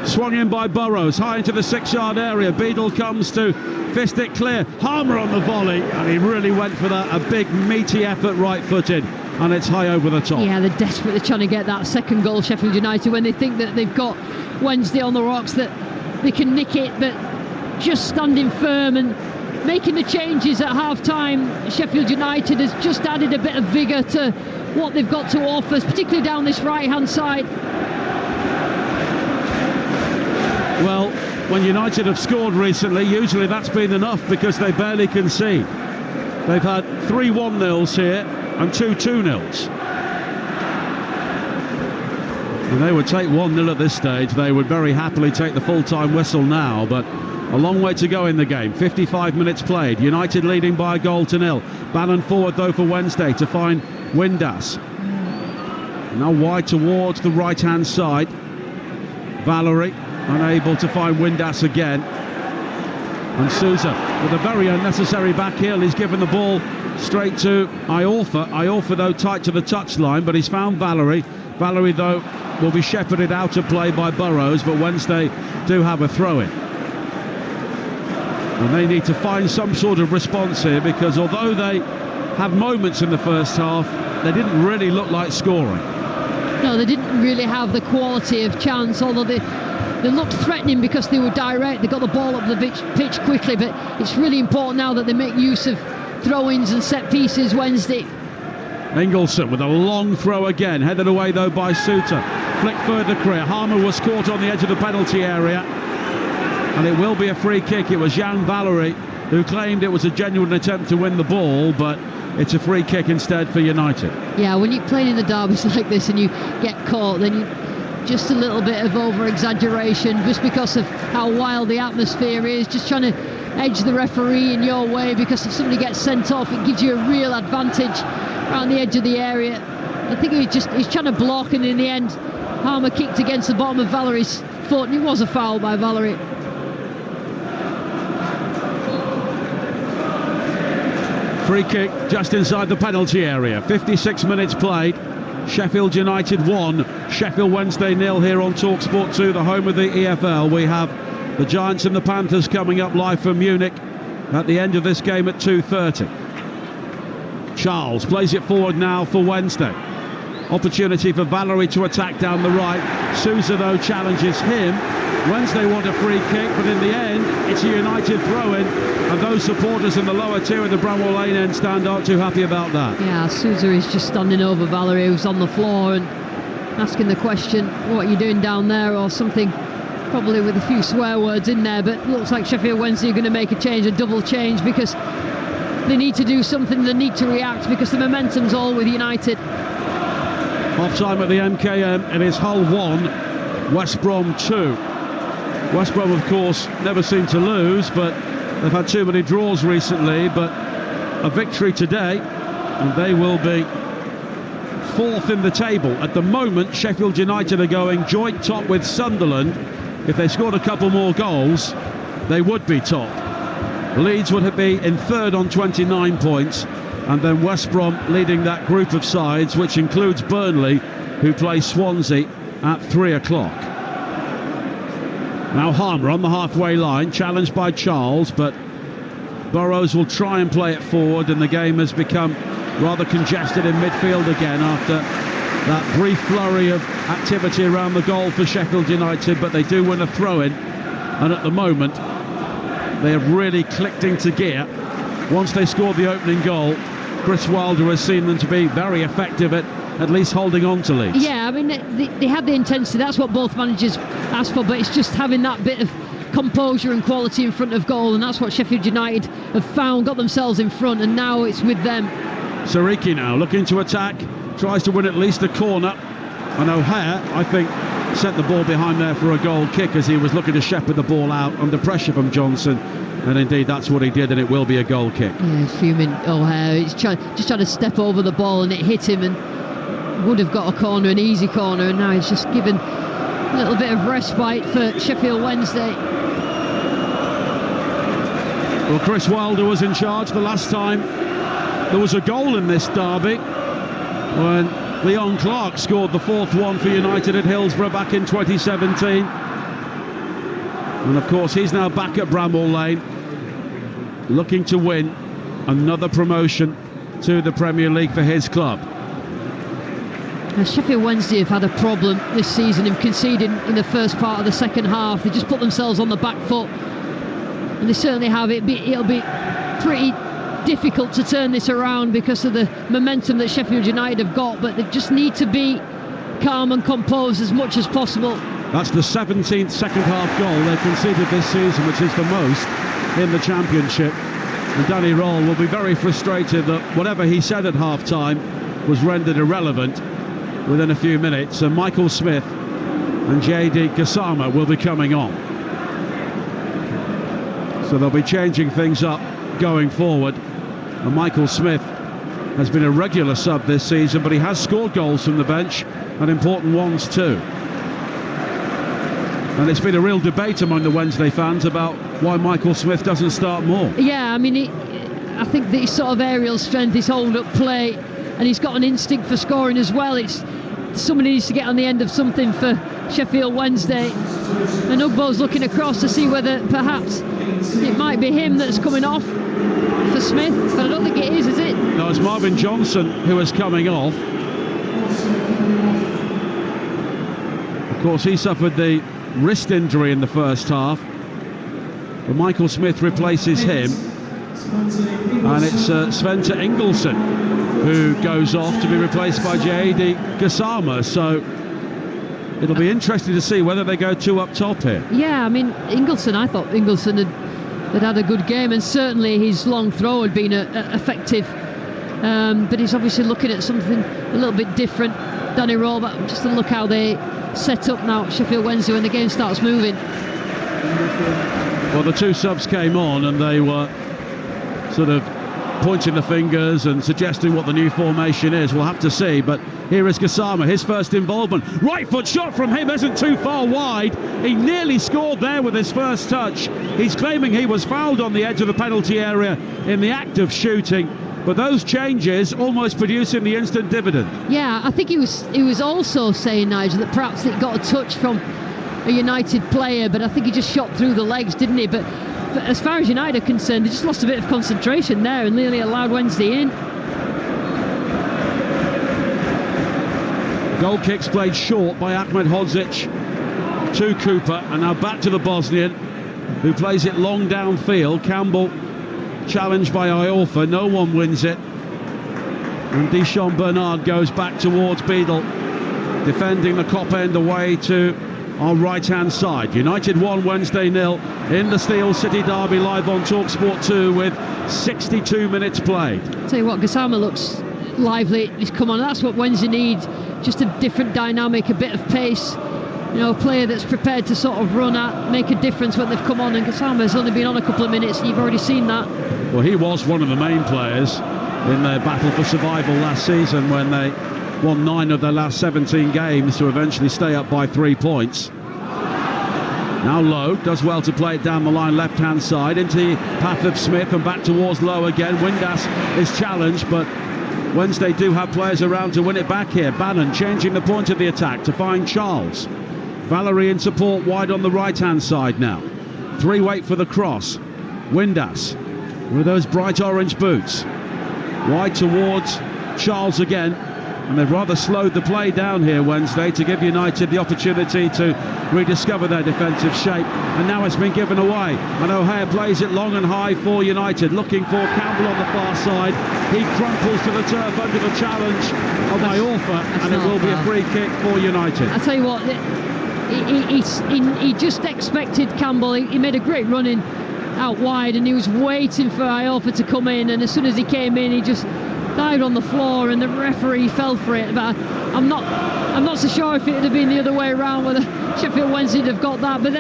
Swung in by Burrows, high into the 6-yard area. Beadle comes to fist it clear. Harmer on the volley, and he really went for that. A big, meaty effort, right-footed, and it's high over the top. Yeah, they're desperately trying to get that second goal, Sheffield United, when they think that they've got Wednesday on the rocks, that they can nick it, but just standing firm and making the changes at half-time. Sheffield United has just added a bit of vigour to what they've got to offer, particularly down this right-hand side. Well, when United have scored recently, usually that's been enough because they barely concede. They've had 3 1-0s here and 2 2-0s. And they would take 1-0 at this stage. They would very happily take the full-time whistle now, but a long way to go in the game. 55 minutes played. United leading by a goal to 0. Bannon forward, though, for Wednesday to find Windass. Now wide towards the right-hand side. Valerie unable to find Windass again. And Souza with a very unnecessary back heel. He's given the ball straight to Iorfa. Iorfa, though, tight to the touchline, but he's found Valerie. Valerie, though, will be shepherded out of play by Burrows, but Wednesday do have a throw-in. And they need to find some sort of response here, because although they have moments in the first half, they didn't really look like scoring. No, they didn't really have the quality of chance, although they looked threatening because they were direct. They got the ball up the pitch quickly, but it's really important now that they make use of throw-ins and set pieces Wednesday. Ingleson with a long throw again, headed away though by Suter. Flick further clear. Harmer was caught on the edge of the penalty area, and it will be a free kick. It was Jan Valerie who claimed it was a genuine attempt to win the ball, but it's a free kick instead for United. Yeah, when you're playing in the derbies like this and you get caught, then you just a little bit of over-exaggeration just because of how wild the atmosphere is, just trying to edge the referee in your way, because if somebody gets sent off, it gives you a real advantage around the edge of the area. I think he's trying to block, and in the end Harmer kicked against the bottom of Valerie's foot, and it was a foul by Valerie. Free kick just inside the penalty area. 56 minutes played. Sheffield United 1, Sheffield Wednesday 0 here on Talksport 2, the home of the EFL. We have the Giants and the Panthers coming up live from Munich at the end of this game at 2:30. Charles plays it forward now for Wednesday. Opportunity for Valerie to attack down the right. Sousa, though, challenges him. Wednesday want a free kick, but in the end, it's a United throw-in, and those supporters in the lower tier of the Bramwell Lane end stand aren't too happy about that. Yeah, Sousa is just standing over Valerie, who's on the floor, and asking the question, what are you doing down there, or something, probably with a few swear words in there. But looks like Sheffield Wednesday are going to make a change, a double change, because they need to do something, they need to react, because the momentum's all with United. Half-time at the MKM, it is Hull 1, West Brom 2. West Brom, of course, never seem to lose, but they've had too many draws recently. But a victory today, and they will be fourth in the table. At the moment, Sheffield United are going joint top with Sunderland. If they scored a couple more goals, they would be top. Leeds would be in third on 29 points, and then West Brom leading that group of sides, which includes Burnley, who play Swansea at 3 o'clock. Now Harmer on the halfway line, challenged by Charles, but Burrows will try and play it forward, and the game has become rather congested in midfield again after that brief flurry of activity around the goal for Sheffield United. But they do win a throw-in, and at the moment they have really clicked into gear. Once they scored the opening goal, Chris Wilder has seen them to be very effective at least holding on to leads. Yeah, I mean, they had the intensity. That's what both managers asked for, but it's just having that bit of composure and quality in front of goal, and that's what Sheffield United have found, got themselves in front, and now it's with them. Sariki now looking to attack, tries to win at least a corner, and O'Hare, I think, sent the ball behind there for a goal kick as he was looking to shepherd the ball out under pressure from Johnson, and indeed that's what he did, and it will be a goal kick. Yeah, fuming O'Hare. He's just trying to step over the ball, and it hit him, and would have got a corner, an easy corner, and now he's just given a little bit of respite for Sheffield Wednesday. Well, Chris Wilder was in charge the last time there was a goal in this derby, when Leon Clark scored the fourth one for United at Hillsborough back in 2017. And of course he's now back at Bramwell Lane, looking to win another promotion to the Premier League for his club. Sheffield Wednesday have had a problem this season of conceding in the first part of the second half. They just put themselves on the back foot, and they certainly have. It'll be pretty difficult to turn this around because of the momentum that Sheffield United have got, but they just need to be calm and composed as much as possible. That's the 17th second half goal they've conceded this season, which is the most in the Championship. And Danny Roll will be very frustrated that whatever he said at half time was rendered irrelevant within a few minutes, and Michael Smith and JD Gassama will be coming on. So they'll be changing things up going forward. And Michael Smith has been a regular sub this season, but he has scored goals from the bench, and important ones too. And it's been a real debate among the Wednesday fans about why Michael Smith doesn't start more. Yeah, I mean, I think that his sort of aerial strength, his hold-up play, and he's got an instinct for scoring as well. It's somebody needs to get on the end of something for Sheffield Wednesday. And Ugbo's looking across to see whether perhaps it might be him that's coming off for Smith, but I don't think it is it? No, it's Marvin Johnson who is coming off. Of course, he suffered the wrist injury in the first half, but Michael Smith replaces him, and it's Svante Ingelsson who goes off to be replaced by JD Gassama. So it'll be interesting to see whether they go two up top here. Yeah, I mean, Ingelsson, I thought Ingelsson had a good game, and certainly his long throw had been effective, but he's obviously looking at something a little bit different. Danny Roll, but just to look how they set up now at Sheffield Wednesday when the game starts moving. Well, the two subs came on and they were sort of pointing the fingers and suggesting what the new formation is. We'll have to see, but here is Gassama, his first involvement. Right foot shot from him isn't too far wide. He nearly scored there with his first touch. He's claiming he was fouled on the edge of the penalty area in the act of shooting, but those changes almost producing the instant dividend. Yeah, I think he was also saying, Nigel, that perhaps it got a touch from a United player, but I think he just shot through the legs, didn't he? But as far as United are concerned, they just lost a bit of concentration there and nearly allowed Wednesday in. Goal kicks played short by Ahmed Hodzic to Cooper, and now back to the Bosnian, who plays it long downfield. Campbell challenged by Iorfa, no one wins it, and Dishon Bernard goes back towards Beadle, defending the Kop end away to our right hand side. United 1, Wednesday 0 in the Steel City derby, live on Talksport 2 with 62 minutes played. Tell you what, Gassama looks lively. He's come on. That's what Wednesday needs. Just a different dynamic, a bit of pace. You know, a player that's prepared to sort of run at, make a difference when they've come on. And Gassama's only been on a couple of minutes, and you've already seen that. Well, he was one of the main players in their battle for survival last season when they won 9 of their last 17 games to eventually stay up by 3 points. Now Lowe does well to play it down the line, left-hand side, into the path of Smith and back towards Lowe again. Windass is challenged, but Wednesday do have players around to win it back here. Bannon changing the point of the attack to find Charles. Valerie in support wide on the right-hand side now. 3 wait for the cross. Windass with those bright orange boots. Wide towards Charles again. And they've rather slowed the play down here Wednesday to give United the opportunity to rediscover their defensive shape. And now it's been given away. And O'Hare plays it long and high for United, looking for Campbell on the far side. He crumples to the turf under the challenge of Iorfa, and it will be a free kick for United. I tell you what, he just expected Campbell. He made a great run in out wide, and he was waiting for Iorfa to come in. And as soon as he came in, he just died on the floor, and the referee fell for it. But I'm not so sure if it would have been the other way around, whether Sheffield Wednesday would have got that. But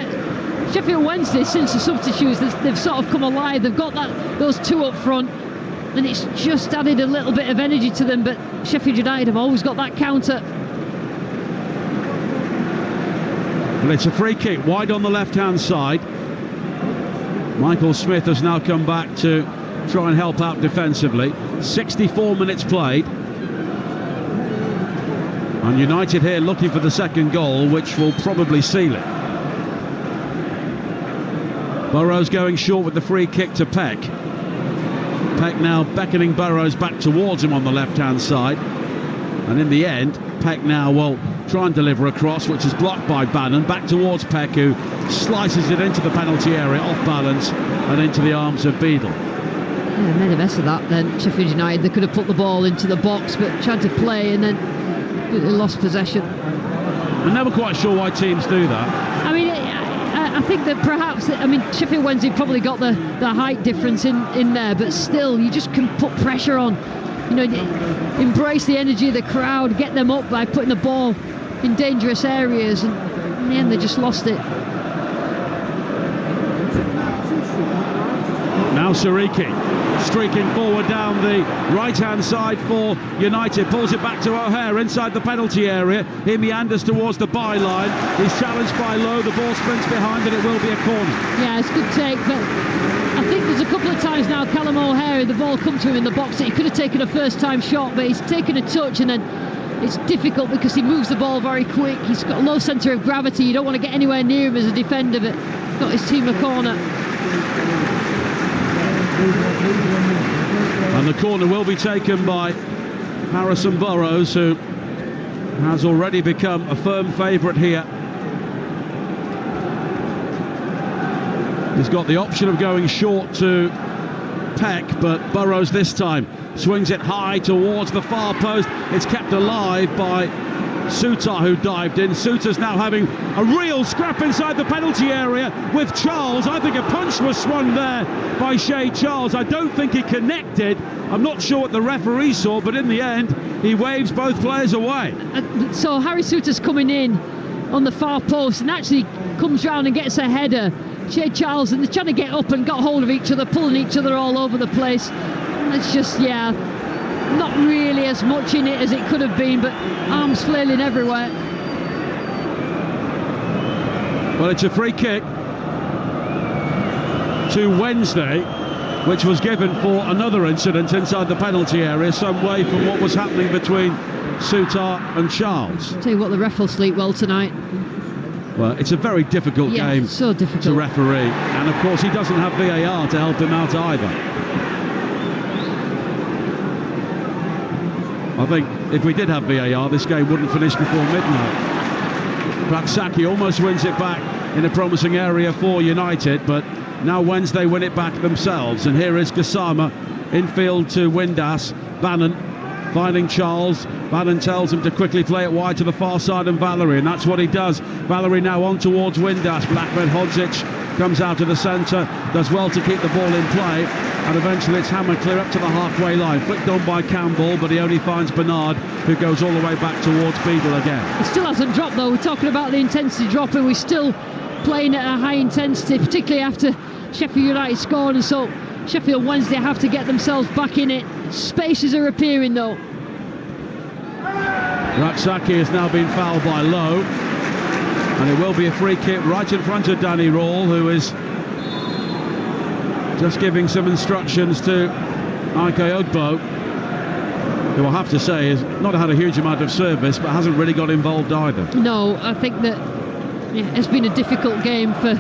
Sheffield Wednesday, since the substitutes, they've sort of come alive. They've got those 2 up front, and it's just added a little bit of energy to them. But Sheffield United have always got that counter. Well, it's a free kick wide on the left-hand side. Michael Smith has now come back to try and help out defensively. 64 minutes played, and United here looking for the second goal, which will probably seal it. Burrows going short with the free kick to Peck. Peck now beckoning Burrows back towards him on the left hand side, and in the end Peck now will try and deliver a cross, which is blocked by Bannon, back towards Peck, who slices it into the penalty area off balance and into the arms of Beadle. Yeah, made a mess of that then. Sheffield United, they could have put the ball into the box, but tried to play and then they lost possession. I'm never quite sure why teams do that. I mean, I think that perhaps, Sheffield Wednesday probably got the height difference in there, but still, you just can put pressure on. You know, embrace the energy of the crowd, get them up by putting the ball in dangerous areas, and in the end they just lost it. Now Sariki streaking forward down the right-hand side for United, pulls it back to O'Hare inside the penalty area. He meanders towards the byline. He's challenged by Lowe. The ball sprints behind, and it will be a corner. Yeah, it's a good take, but I think there's a couple of times now Callum O'Hare, the ball come to him in the box that he could have taken a first-time shot, but he's taken a touch, and then it's difficult because he moves the ball very quick. He's got a low centre of gravity. You don't want to get anywhere near him as a defender, but he's got his team a corner. And the corner will be taken by Harrison Burrows, who has already become a firm favourite here. He's got the option of going short to Peck, but Burrows this time swings it high towards the far post. It's kept alive by Sutar, who dived in. Sutar's now having a real scrap inside the penalty area with Charles. I think a punch was swung there by Shay Charles. I don't think he connected. I'm not sure what the referee saw, but in the end he waves both players away. So Harry Sutar's coming in on the far post and actually comes round and gets a header. Shay Charles, and they're trying to get up and got hold of each other, pulling each other all over the place. It's just, not really as much in it as it could have been, but arms flailing everywhere. Well, it's a free kick to Wednesday, which was given for another incident inside the penalty area, some way from what was happening between Sutar and Charles. I'll tell you what, the ref will sleep well tonight. Well, it's a very difficult game so difficult to referee, and of course he doesn't have VAR to help him out either. I think if we did have VAR, this game wouldn't finish before midnight. Raksaki almost wins it back in a promising area for United, but now Wednesday win it back themselves. And here is Gassama infield to Windass. Bannon finding Charles. Bannon tells him to quickly play it wide to the far side, and Valerie, and that's what he does. Valerie now on towards Windass. Blackburn Hodzic comes out of the centre, does well to keep the ball in play, and eventually it's hammered clear up to the halfway line. Flicked on by Campbell, but he only finds Bernard, who goes all the way back towards Beadle again. It still hasn't dropped though. We're talking about the intensity dropping. We're still playing at a high intensity, particularly after Sheffield United scored, and so Sheffield Wednesday have to get themselves back in it. Spaces are appearing though. Raksaki has now been fouled by Lowe, and it will be a free kick right in front of Danny Rawle, who is just giving some instructions to Ike Ogbo, who I have to say has not had a huge amount of service, but hasn't really got involved either. No, I think that it's been a difficult game for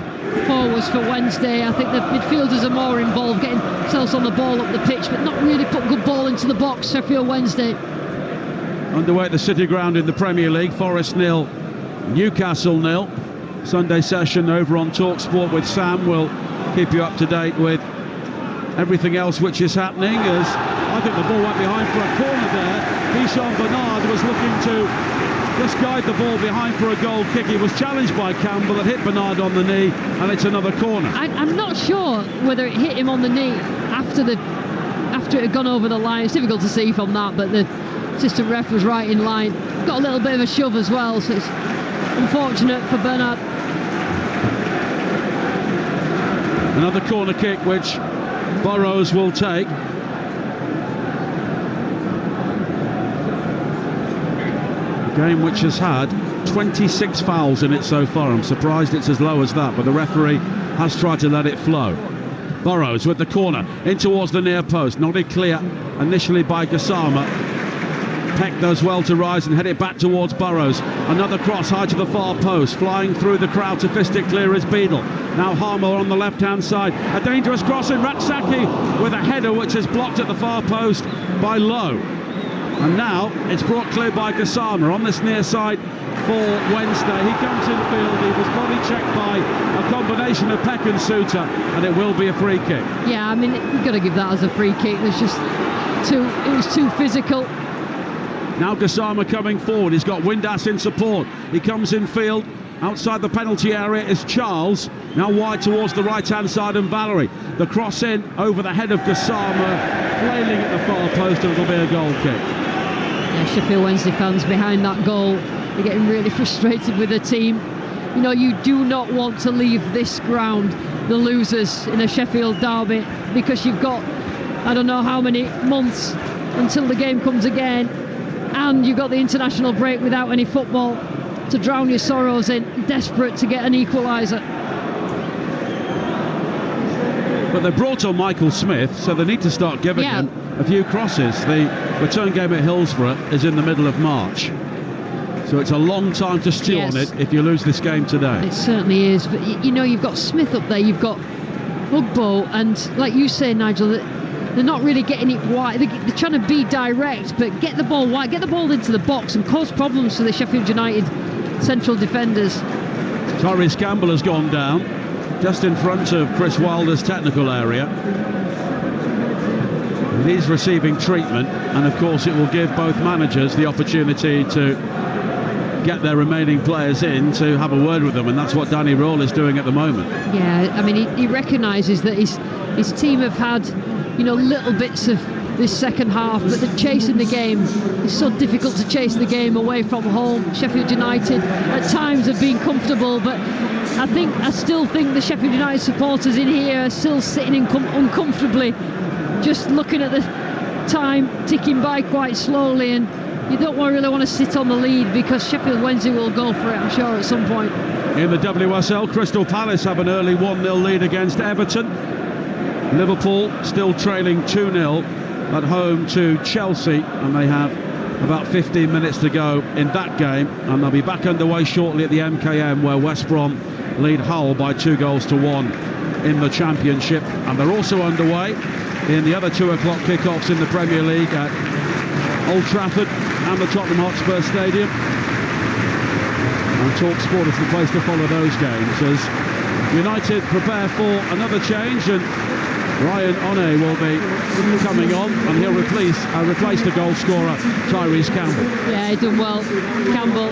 forwards for Wednesday. I think the midfielders are more involved, getting themselves on the ball up the pitch, but not really put good ball into the box. Sheffield Wednesday. Underway at the City Ground in the Premier League. Forest 0, Newcastle 0. Sunday session over on Talksport with Sam. We'll keep you up to date with everything else which is happening, as I think the ball went behind for a corner there. Hisham Bernard was looking to just guide the ball behind for a goal kick. He was challenged by Campbell, that hit Bernard on the knee, and it's another corner. I'm not sure whether it hit him on the knee after it had gone over the line. It's difficult to see from that, but the assistant ref was right in line. Got a little bit of a shove as well, so it's unfortunate for Bernard. Another corner kick which Burrows will take. A game which has had 26 fouls in it so far. I'm surprised it's as low as that, but the referee has tried to let it flow. Burrows with the corner in towards the near post, nodded clear initially by Gassama. Peck does well to rise and head it back towards Burrows. Another cross high to the far post, flying through the crowd to fist it clear as Beadle. Now Harmer on the left hand side, a dangerous cross in. Raksaki with a header which is blocked at the far post by Lowe. And now it's brought clear by Gassama on this near side for Wednesday. He comes infield, he was body checked by a combination of Peck and Suter, and it will be a free kick. Yeah, I mean, you've got to give that as a free kick. It was too physical. Now Gassama coming forward. He's got Windass in support. He comes in field. Outside the penalty area is Charles. Now wide towards the right-hand side, and Valerie. The cross in over the head of Gassama, flailing at the far post, and it'll be a goal kick. Yeah, Sheffield Wednesday fans behind that goal, they're getting really frustrated with the team. You know, you do not want to leave this ground the losers in a Sheffield derby, because you've got, I don't know how many months until the game comes again, and you've got the international break without any football to drown your sorrows in, desperate to get an equaliser. But they brought on Michael Smith, so they need to start giving him a few crosses. The return game at Hillsborough is in the middle of March, so it's a long time to stew on it if you lose this game today. It certainly is, but you know, you've got Smith up there, you've got Ugbo, and like you say, Nigel, they're not really getting it wide. They're trying to be direct, but get the ball wide, get the ball into the box and cause problems for the Sheffield United central defenders. Tyrese Campbell has gone down just in front of Chris Wilder's technical area. He's receiving treatment, and of course it will give both managers the opportunity to get their remaining players in to have a word with them, and that's what Danny Rawle is doing at the moment. Yeah, I mean, he recognises that his team have had, you know, little bits of this second half, but they're chasing the game. It's so difficult to chase the game away from home. Sheffield United at times have been comfortable, but I still think the Sheffield United supporters in here are still sitting uncomfortably, just looking at the time ticking by quite slowly, and you don't really want to sit on the lead, because Sheffield Wednesday will go for it, I'm sure, at some point. In the WSL, Crystal Palace have an early 1-0 lead against Everton. Liverpool still trailing 2-0 at home to Chelsea, and they have about 15 minutes to go in that game, and they'll be back underway shortly at the MKM, where West Brom lead Hull by 2-1 in the Championship. And they're also underway in the other 2 o'clock kickoffs in the Premier League at Old Trafford and the Tottenham Hotspur Stadium. And Talksport is the place to follow those games as United prepare for another change, and Ryan One will be coming on, and he'll replace the goal scorer Tyrese Campbell. Yeah, he done well, Campbell.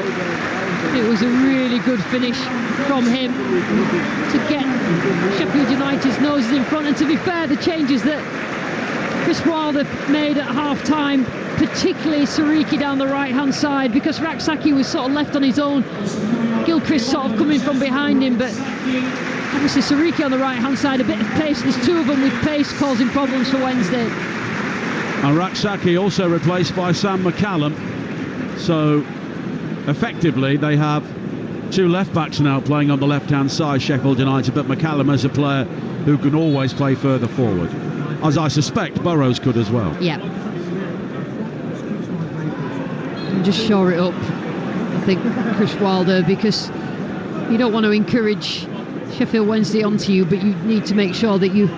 It was a really good finish from him to get Sheffield United's noses in front. And to be fair, the changes that Chris Wilder made at half-time, particularly Sariki down the right-hand side, because Raksaki was sort of left on his own. Gilchrist sort of coming from behind him, but obviously Sariki on the right-hand side, a bit of pace. There's two of them with pace causing problems for Wednesday. And Raksaki also replaced by Sam McCallum. So effectively they have two left-backs now playing on the left-hand side, Sheffield United, but McCallum is a player who can always play further forward, as I suspect Burrows could as well. Yeah. And just shore it up, I think, Chris Wilder, because you don't want to encourage Sheffield Wednesday onto you, but you need to make sure that you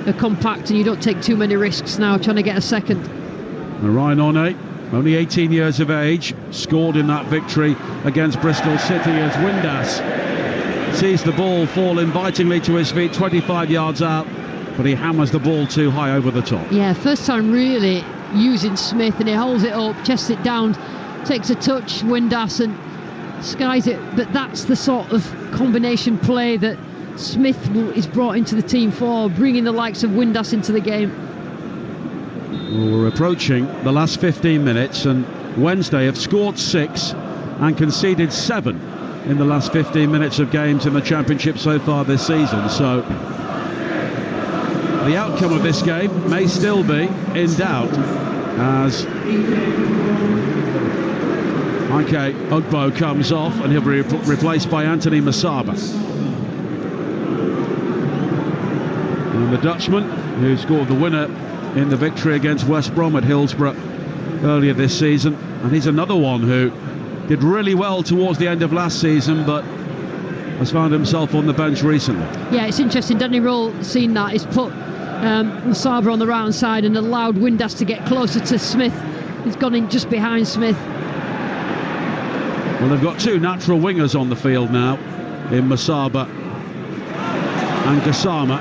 are compact and you don't take too many risks now trying to get a second. And Ryan One, only 18 years of age, scored in that victory against Bristol City as Windass sees the ball fall invitingly to his feet, 25 yards out, but he hammers the ball too high over the top. Yeah, first time really using Smith, and he holds it up, chests it down, takes a touch, Windass, and skies it. But that's the sort of combination play that Smith is brought into the team for, bringing the likes of Windass into the game. Well, we're approaching the last 15 minutes, and Wednesday have scored 6 and conceded 7 in the last 15 minutes of games in the Championship so far this season. So the outcome of this game may still be in doubt, as Ike Ugbo comes off and he'll be replaced by Anthony Masaba. And the Dutchman, who scored the winner in the victory against West Brom at Hillsborough earlier this season, and he's another one who did really well towards the end of last season but has found himself on the bench recently. Yeah, it's interesting. Danny Roll seen that. He's put Masaba on the right side and allowed Windass to get closer to Smith. He's gone in just behind Smith. Well, they've got two natural wingers on the field now in Masaba and Gassama,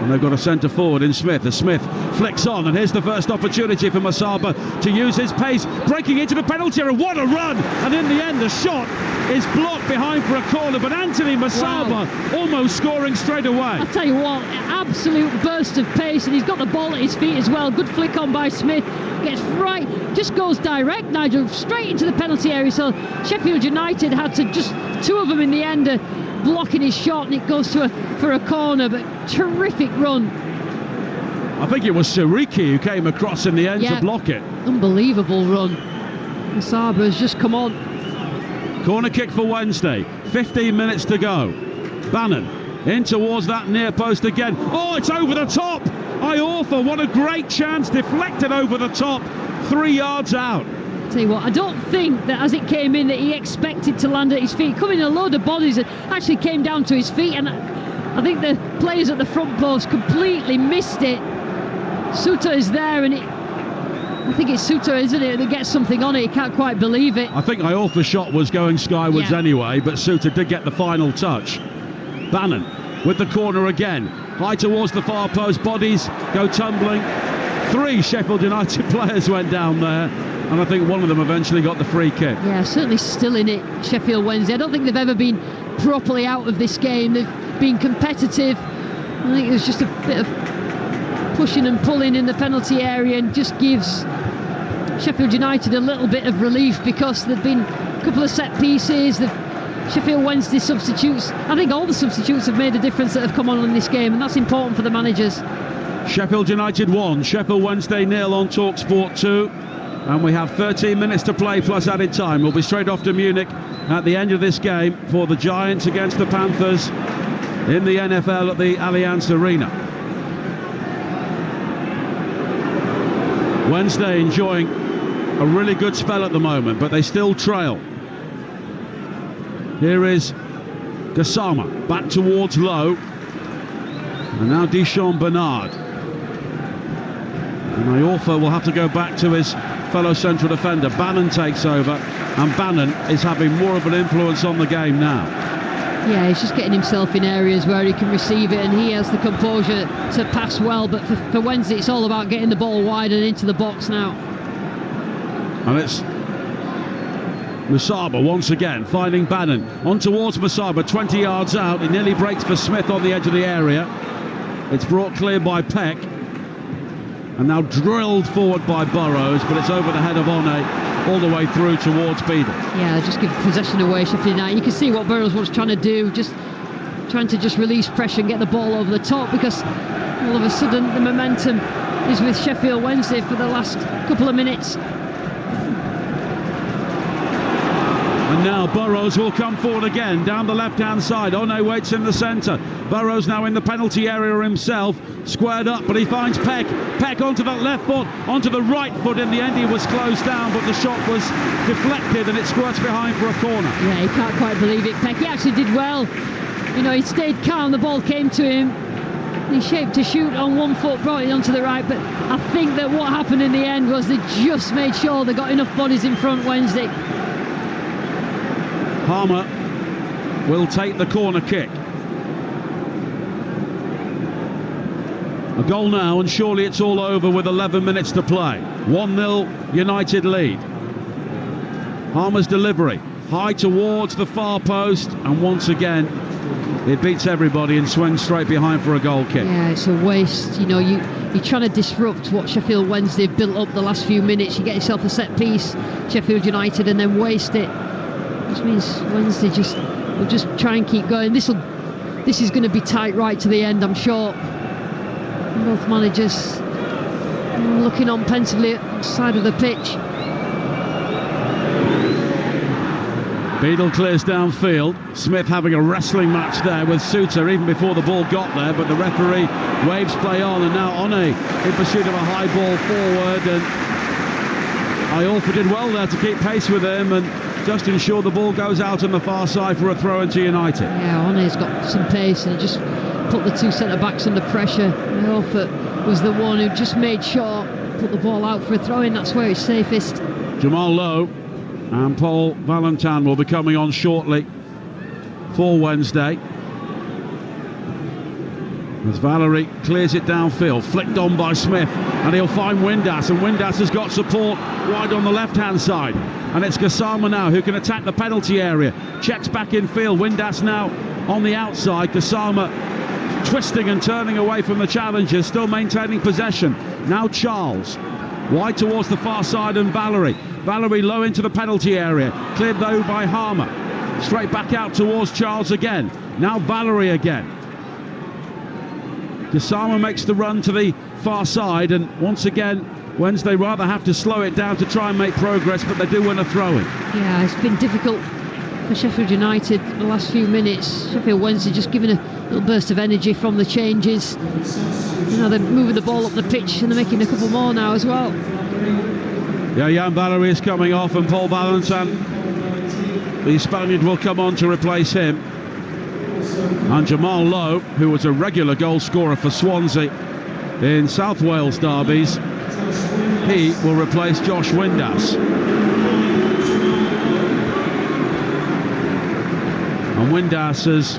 and they've got a centre forward in Smith. As Smith flicks on, and here's the first opportunity for Masaba to use his pace, breaking into the penalty area. What a run! And in the end, the shot is blocked behind for a corner, but Anthony Masaba almost scoring straight away. I'll tell you what, absolute burst of pace, and he's got the ball at his feet as well. Good flick on by Smith, gets right, just goes direct, Nigel, straight into the penalty area. So Sheffield United had to just, two of them in the end, blocking his shot, and it goes to for a corner. But terrific run. I think it was Sariki who came across in the end to block it. Unbelievable run. Masaba has just come on. Corner kick for Wednesday, 15 minutes to go. Bannon in towards that near post again. Oh, it's over the top. Iorfa, what a great chance, deflected over the top, 3 yards out. Tell you what, I don't think that as it came in that he expected to land at his feet. Coming in a load of bodies, it actually came down to his feet, and I think the players at the front post completely missed it. Suter is there, and I think it's Suter, isn't it, that gets something on it. He can't quite believe it. I think Iorfa's shot was going skywards anyway, but Suter did get the final touch. Bannon with the corner again, high towards the far post, bodies go tumbling. 3 Sheffield United players went down there, and I think one of them eventually got the free kick. Yeah, certainly still in it, Sheffield Wednesday. I don't think they've ever been properly out of this game. They've been competitive. I think it was just a bit of pushing and pulling in the penalty area, and just gives Sheffield United a little bit of relief, because there've been a couple of set pieces. Sheffield Wednesday substitutes, I think all the substitutes have made a difference that have come on in this game, and that's important for the managers. Sheffield United 1, Sheffield Wednesday 0 on Talksport 2, and we have 13 minutes to play plus added time. We'll be straight off to Munich at the end of this game for the Giants against the Panthers in the NFL at the Allianz Arena. Wednesday enjoying a really good spell at the moment, but they still trail. Here is Gassama back towards Lowe, and now Deschamps Bernard. And Iorfa will have to go back to his fellow central defender. Bannon takes over, and Bannon is having more of an influence on the game now. Yeah, he's just getting himself in areas where he can receive it, and he has the composure to pass well. But for Wednesday, it's all about getting the ball wide and into the box now. And it's Musaba once again finding Bannon on towards Musaba, 20 yards out. He nearly breaks for Smith on the edge of the area. It's brought clear by Peck, and now drilled forward by Burrows, but it's over the head of One all the way through towards Beadle. Yeah, just give possession away, Sheffield United. You can see what Burrows was trying to do, just trying to release pressure and get the ball over the top, because all of a sudden the momentum is with Sheffield Wednesday for the last couple of minutes. And now Burrows will come forward again down the left-hand side. One waits in the centre. Burrows now in the penalty area himself, squared up, but he finds Peck. Peck onto that left foot, onto the right foot. In the end, he was closed down, but the shot was deflected, and it squirts behind for a corner. Yeah, he can't quite believe it. Peck, he actually did well. You know, he stayed calm. The ball came to him. He shaped to shoot on one foot, brought it onto the right. But I think that what happened in the end was they just made sure they got enough bodies in front Wednesday. Palmer will take the corner kick. A goal now, and surely it's all over with 11 minutes to play. 1-0 United lead. Palmer's delivery, high towards the far post, and once again it beats everybody and swings straight behind for a goal kick. Yeah, it's a waste. You know, you're trying to disrupt what Sheffield Wednesday built up the last few minutes. You get yourself a set piece, Sheffield United, and then waste it. Which means Wednesday will just try and keep going. This is going to be tight right to the end, I'm sure. Both managers looking on pensively at the side of the pitch. Beadle clears downfield. Smith having a wrestling match there with Suter even before the ball got there, but the referee waves play on, and now One in pursuit of a high ball forward, and Iorfa did well there to keep pace with him and just ensure the ball goes out on the far side for a throw into United. Yeah, One's got some pace and just put the two centre-backs under pressure. Iorfa was the one who just made sure, put the ball out for a throw-in. That's where it's safest. Jamal Lowe and Paul Valentin will be coming on shortly for Wednesday. As Valerie clears it downfield, flicked on by Smith, and he'll find Windass, and Windass has got support wide on the left-hand side. And it's Gassama now who can attack the penalty area. Checks back in field. Windass now on the outside. Gassama twisting and turning away from the challengers, still maintaining possession. Now Charles wide towards the far side, and Valerie low into the penalty area, cleared though by Harmer. Straight back out towards Charles again. Now Valerie again. Gassama makes the run to the far side, and once again Wednesday rather have to slow it down to try and make progress, but they do win a throw-in. Yeah, it's been difficult for Sheffield United the last few minutes. Sheffield Wednesday just giving a little burst of energy from the changes. You know, they're moving the ball up the pitch, and they're making a couple more now as well. Yeah, Jan Valerie is coming off, and Paul Valentin, the Spaniard, will come on to replace him. And Jamal Lowe, who was a regular goal scorer for Swansea in South Wales derbies, he will replace Josh Windass. And Windass has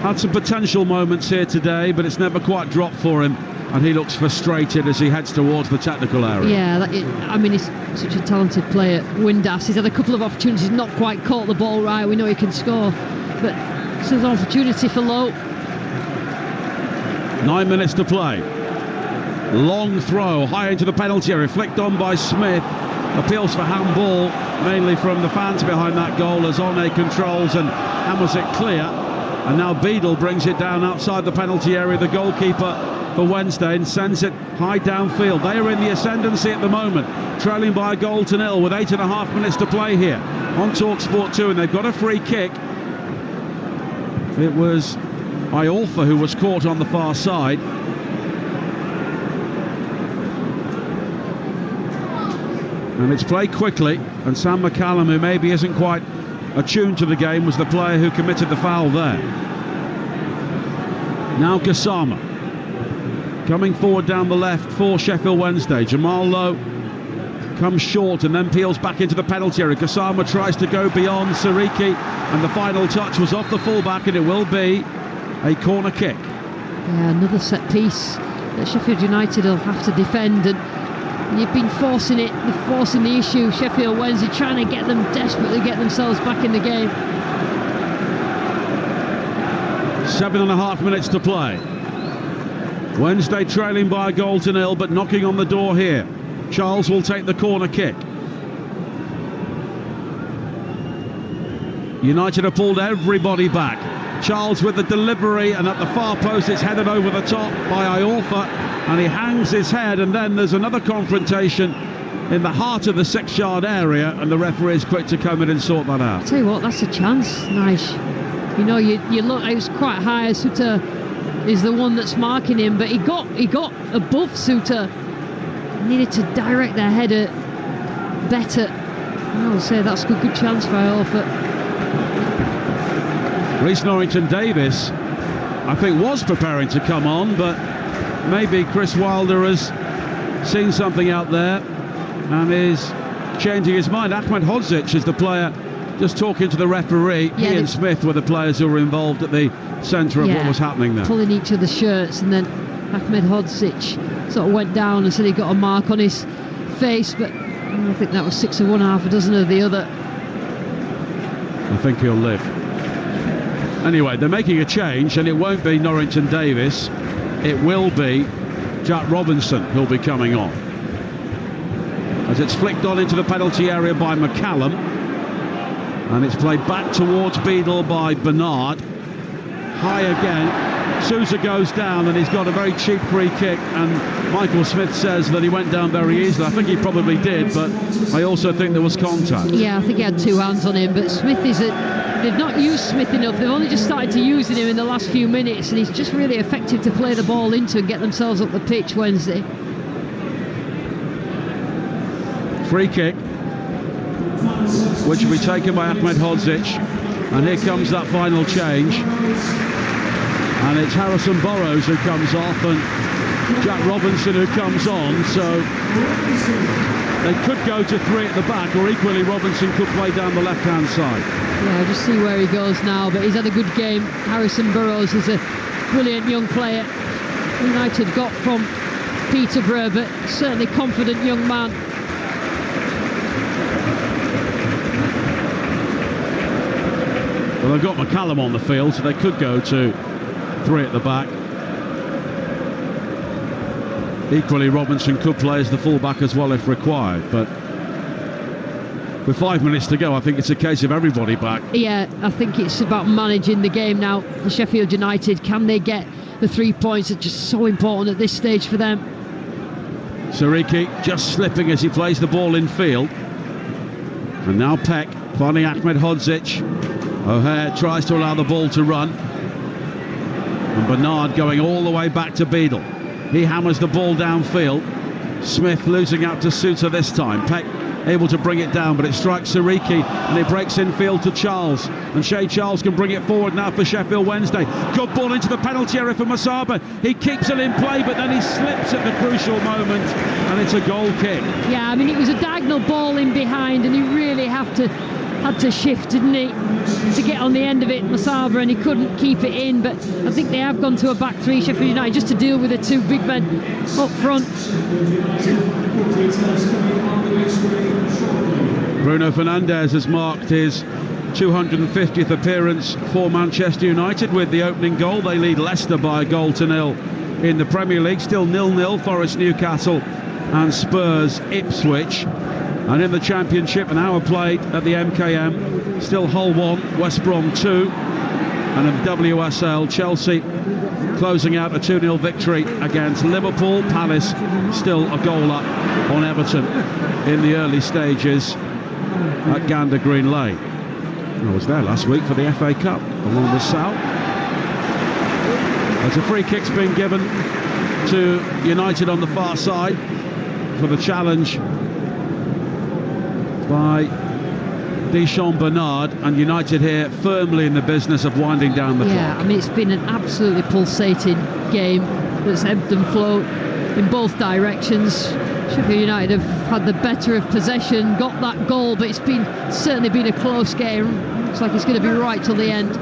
had some potential moments here today, but it's never quite dropped for him, and he looks frustrated as he heads towards the technical area. Yeah, he's such a talented player. Windass, he's had a couple of opportunities, not quite caught the ball right. We know he can score, but it's an opportunity for Lowe. 9 minutes to play. Long throw high into the penalty area, flicked on by Smith. Appeals for handball, mainly from the fans behind that goal, as One controls and hammers it clear. And now Beadle brings it down outside the penalty area, the goalkeeper for Wednesday, and sends it high downfield. They are in the ascendancy at the moment, trailing by a goal to nil with 8.5 minutes to play here on Talksport 2, and they've got a free kick. It was Iorfa who was caught on the far side. And it's played quickly, and Sam McCallum, who maybe isn't quite attuned to the game, was the player who committed the foul there. Now Gassama. coming forward down the left for Sheffield Wednesday. Jamal Lowe comes short and then peels back into the penalty area. Gassama tries to go beyond Siriki, and the final touch was off the fullback, and it will be a corner kick. Yeah, another set piece that Sheffield United will have to defend, and you've been forcing it, forcing the issue. Sheffield Wednesday trying to desperately get themselves back in the game. 7.5 minutes to play. Wednesday trailing by a goal to nil, but knocking on the door here. Charles will take the corner kick. United have pulled everybody back. Charles with the delivery, and at the far post it's headed over the top by Iorfa, and he hangs his head, and then there's another confrontation in the heart of the 6-yard area, and the referee is quick to come in and sort that out. I'll tell you what, that's a chance, Nice. You know, you look, it was quite high. Suter is the one that's marking him, but he got above Suter. Needed to direct their header better. I would say that's a good chance for Iorfa. Reece Norrington-Davis, I think, was preparing to come on, but maybe Chris Wilder has seen something out there and is changing his mind. Ahmed Hodzic is the player just talking to the referee. Yeah, Ian Smith were the players who were involved at the centre of what was happening there. Pulling each other's shirts, and then Ahmed Hodzic sort of went down and said he got a mark on his face, but I think that was 6 of one, half a dozen of the other. I think he'll live. Anyway, they're making a change, and it won't be Norrington-Davis. It will be Jack Robinson who'll be coming on. As it's flicked on into the penalty area by McCallum, and it's played back towards Beadle by Bernard. High again. Sousa goes down, and he's got a very cheap free kick, and Michael Smith says that he went down very easily. I think he probably did, but I also think there was contact. Yeah, I think he had 2 hands on him, but Smith they've not used Smith enough. They've only just started to using him in the last few minutes, and he's just really effective to play the ball into and get themselves up the pitch Wednesday. Free kick, which will be taken by Ahmed Hodzic, and here comes that final change, and it's Harrison Burrows who comes off and Jack Robinson who comes on. So they could go to 3 at the back, or equally Robinson could play down the left hand side. Yeah, just see where he goes now, but he's had a good game. Harrison Burrows is a brilliant young player United got from Peterborough, but certainly confident young man. Well, they've got McCallum on the field, so they could go to 3 at the back. Equally, Robinson could play as the fullback as well if required, but with 5 minutes to go, I think it's a case of everybody back. Yeah, I think it's about managing the game now for Sheffield United. Can they get the 3 points? Are just so important at this stage for them. Siriki just slipping as he plays the ball in field. And now Peck finding Ahmed Hodzic. O'Hare tries to allow the ball to run. And Bernard going all the way back to Beadle. He hammers the ball downfield. Smith losing out to Suter this time. Peck able to bring it down, but it strikes Siriki, and it breaks infield to Charles, and Shea Charles can bring it forward now for Sheffield Wednesday. Good ball into the penalty area for Masaba. He keeps it in play, but then he slips at the crucial moment, and it's a goal kick. Yeah, I mean, it was a diagonal ball in behind, and he really had to shift, didn't he, to get on the end of it, Masaba, and he couldn't keep it in. But I think they have gone to a back 3, Sheffield United, just to deal with the 2 big men up front. Bruno Fernandes has marked his 250th appearance for Manchester United with the opening goal. They lead Leicester by a goal to 0 in the Premier League. Still 0-0, Forest Newcastle and Spurs Ipswich. And in the Championship, an hour played at the MKM. Still Hull 1, West Brom 2. And in the WSL, Chelsea closing out a 2-0 victory against Liverpool. Palace still a goal up on Everton in the early stages at Gander Green Lane. I was there last week for the FA Cup along with Sal. As a free kick's been given to United on the far side for the challenge by Deschamps Bernard, and United here firmly in the business of winding down the Yeah, clock. I mean, it's been an absolutely pulsating game that's ebbed and flowed in both directions. Sheffield United have had the better of possession, got that goal, but it's certainly been a close game. Looks like it's going to be right till the end.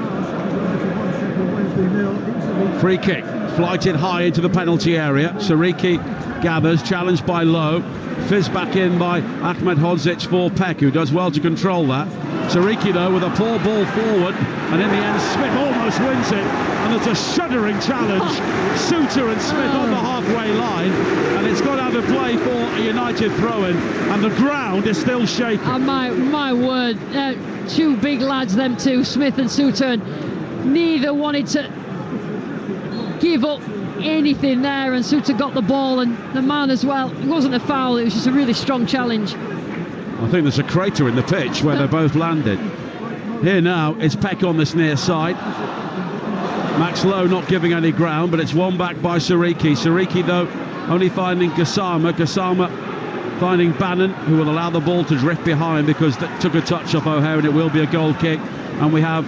Free kick, flighted high into the penalty area. Sariki gathers, challenged by Lowe. Fizzed back in by Ahmed Hodzic for Peck, who does well to control that. Sariki, though, with a poor ball forward, and in the end, Smith almost wins it. And there's a shuddering challenge. Suter and Smith on the halfway line, and it's got out of play for a United throw-in, and the ground is still shaking. My word, two big lads, them two, Smith and Suter, and neither wanted to give up anything there, and Suter got the ball, and the man as well. It wasn't a foul, it was just a really strong challenge. I think there's a crater in the pitch where they both landed. Here now, it's Peck on this near side. Max Lowe not giving any ground, but it's won back by Sariki. Sariki, though, only finding Gassama. Gassama finding Bannon, who will allow the ball to drift behind because that took a touch off O'Hare, and it will be a goal kick. And we have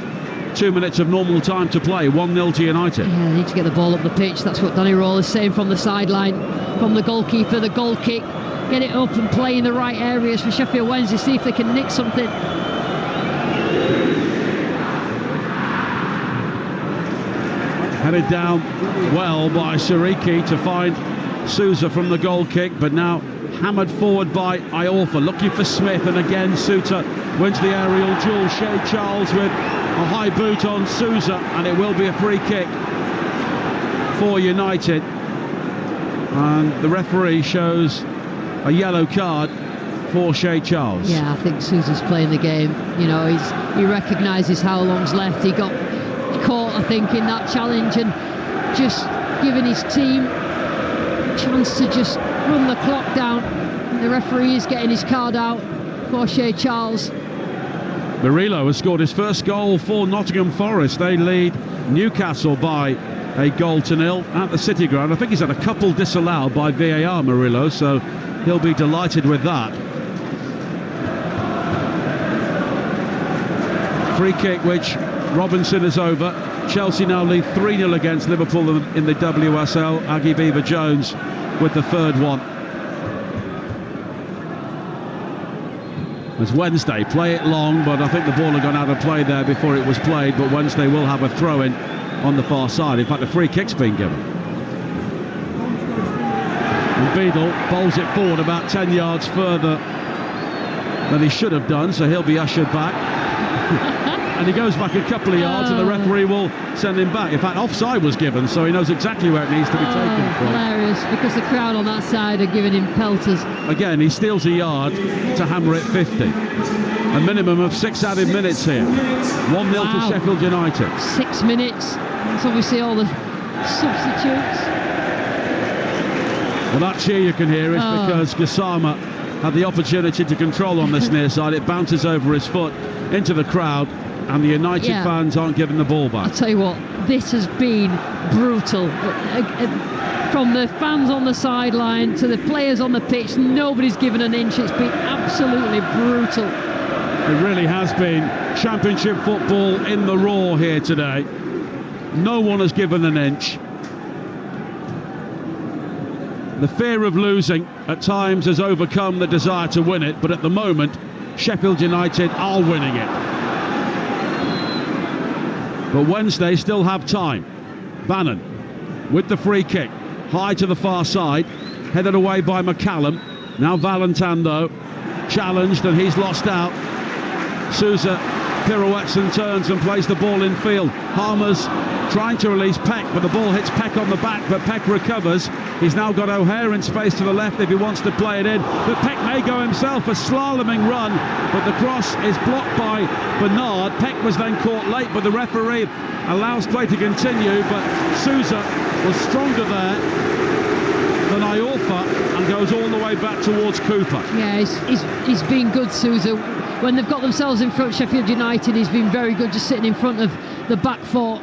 2 minutes of normal time to play, 1-0 to United. Yeah, they need to get the ball up the pitch. That's what Danny Roll is saying from the sideline, from the goalkeeper. The goal kick, get it up and play in the right areas for Sheffield Wednesday, see if they can nick something. Headed down well by Sariki to find Sousa from the goal kick, but now hammered forward by Iorfa, looking for Smith, and again Suter wins the aerial duel. Shea Charles with a high boot on Sousa, and it will be a free kick for United, and the referee shows a yellow card for Shea Charles. Yeah, I think Sousa's playing the game. You know, he recognises how long's left. He got caught, I think, in that challenge, and just giving his team a chance to just run the clock down. The referee is getting his card out for Shea Charles. Murillo has scored his first goal for Nottingham Forest. They lead Newcastle by a 1-0 at the City Ground. I think he's had a couple disallowed by VAR, Murillo, so he'll be delighted with that. Free kick which Robinson is over. Chelsea now lead 3-0 against Liverpool in the WSL. Aggie Beaver-Jones with the third one. As Wednesday play it long, but I think the ball had gone out of play there before it was played, but Wednesday will have a throw-in on the far side. In fact, the free kick's been given. And Beadle bowls it forward about 10 yards further than he should have done, so he'll be ushered back. And he goes back a couple of yards, and the referee will send him back. In fact, offside was given, so he knows exactly where it needs to be taken from. Hilarious, because the crowd on that side are giving him pelters. Again, he steals a yard to hammer it 50. A minimum of 6 added minutes here. 1-0 to Sheffield United. 6 minutes. That's obviously all the substitutes. Well, that cheer you can hear is because Gassama had the opportunity to control on this near side. It bounces over his foot into the crowd, and the United fans aren't giving the ball back. I'll tell you what, this has been brutal. From the fans on the sideline to the players on the pitch, nobody's given an inch. It's been absolutely brutal. It really has been Championship football in the raw here today. No one has given an inch. The fear of losing at times has overcome the desire to win it, but at the moment, Sheffield United are winning it. But Wednesday still have time. Bannon with the free kick, high to the far side, headed away by McCallum. Now Valentin, though, challenged, and he's lost out. Sousa pirouettes and turns and plays the ball in field. Harmer's trying to release Peck, but the ball hits Peck on the back, but Peck recovers. He's now got O'Hare in space to the left if he wants to play it in, but Peck may go himself, a slaloming run, but the cross is blocked by Bernard. Peck was then caught late, but the referee allows play to continue, but Sousa was stronger there than Iorfa and goes all the way back towards Cooper. Yeah, he's been good, Sousa. When they've got themselves in front, Sheffield United, he's been very good just sitting in front of the back four.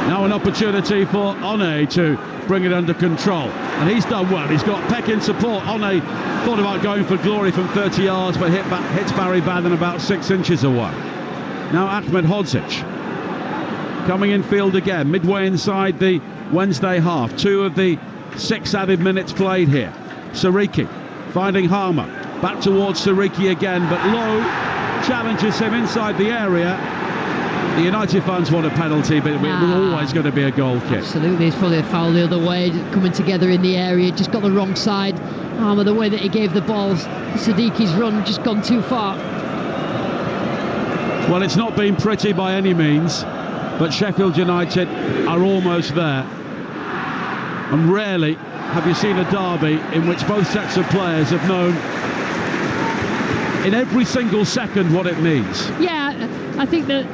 Now an opportunity for One to bring it under control. And he's done well. He's got Peck in support. One thought about going for glory from 30 yards, but hits Barry Bannon about 6 inches away. Now Ahmed Hodzic coming in field again, midway inside the Wednesday half. 2 of the 6 added minutes played here. Sariki finding Harmer. Back towards Sariki again, but Lowe challenges him inside the area. The United fans want a penalty, but it was always going to be a goal kick. Absolutely, it's probably a foul the other way, coming together in the area, just got the wrong side. Harmer, the way that he gave the ball, Sadiqi's run just gone too far. Well, it's not been pretty by any means, but Sheffield United are almost there. And rarely have you seen a derby in which both sets of players have known in every single second what it means. Yeah, I think that,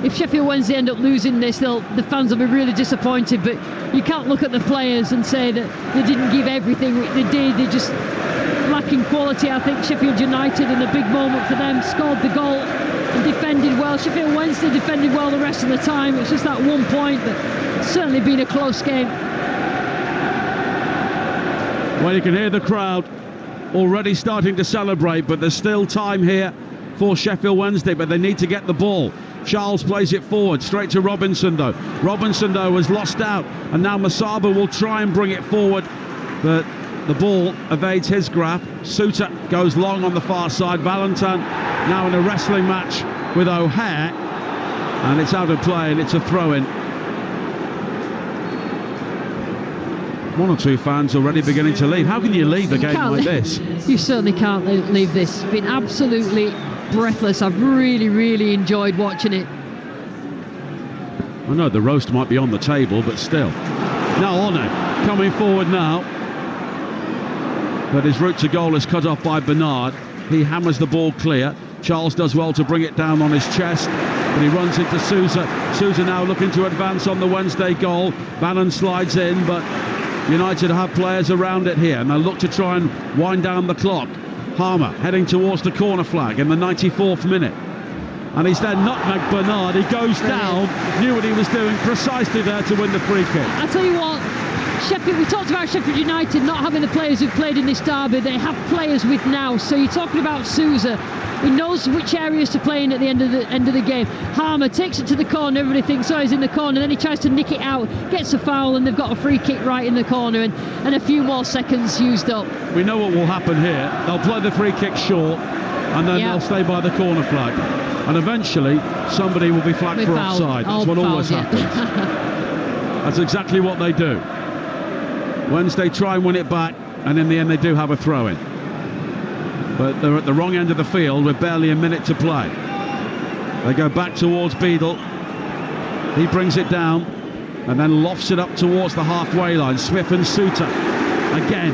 if Sheffield Wednesday end up losing this, the fans will be really disappointed, but you can't look at the players and say that they didn't give everything they did. They're just lacking quality. I think Sheffield United, in a big moment for them, scored the goal and defended well. Sheffield Wednesday defended well the rest of the time. It's just that 1 point, but it's certainly been a close game. Well, you can hear the crowd already starting to celebrate, but there's still time here for Sheffield Wednesday, but they need to get the ball. Charles plays it forward, straight to Robinson though. Robinson though has lost out, and now Masaba will try and bring it forward, but the ball evades his grasp. Suter goes long on the far side. Valentin now in a wrestling match with O'Hare, and it's out of play, and it's a throw-in. 1 or 2 fans already beginning to leave. How can you leave a game like this? You certainly can't leave this. It's been absolutely breathless. I've really, really enjoyed watching it. I know the roast might be on the table, but still. Now One coming forward now, but his route to goal is cut off by Bernard. He hammers the ball clear. Charles does well to bring it down on his chest, but he runs into Sousa. Sousa now looking to advance on the Wednesday goal. Bannon slides in, but United have players around it here, and they'll look to try and wind down the clock. Harmer heading towards the corner flag in the 94th minute, and he's then nutmegged Bernard. He goes down, knew what he was doing precisely there to win the free kick. I tell you what, Sheffield, we talked about Sheffield United not having the players who've played in this derby. They have players with now. So you're talking about Sousa. He knows which areas to play in at the end of the game. Harmer takes it to the corner. Everybody thinks, he's in the corner. Then he tries to nick it out, gets a foul, and they've got a free kick right in the corner, and a few more seconds used up. We know what will happen here. They'll play the free kick short, and then they'll stay by the corner flag. And eventually, somebody will be flagged for offside. That's what always happens. That's exactly what they do. Wednesday try and win it back, and in the end they do have a throw-in. But they're at the wrong end of the field with barely a minute to play. They go back towards Beadle. He brings it down and then lofts it up towards the halfway line. Smith and Suter again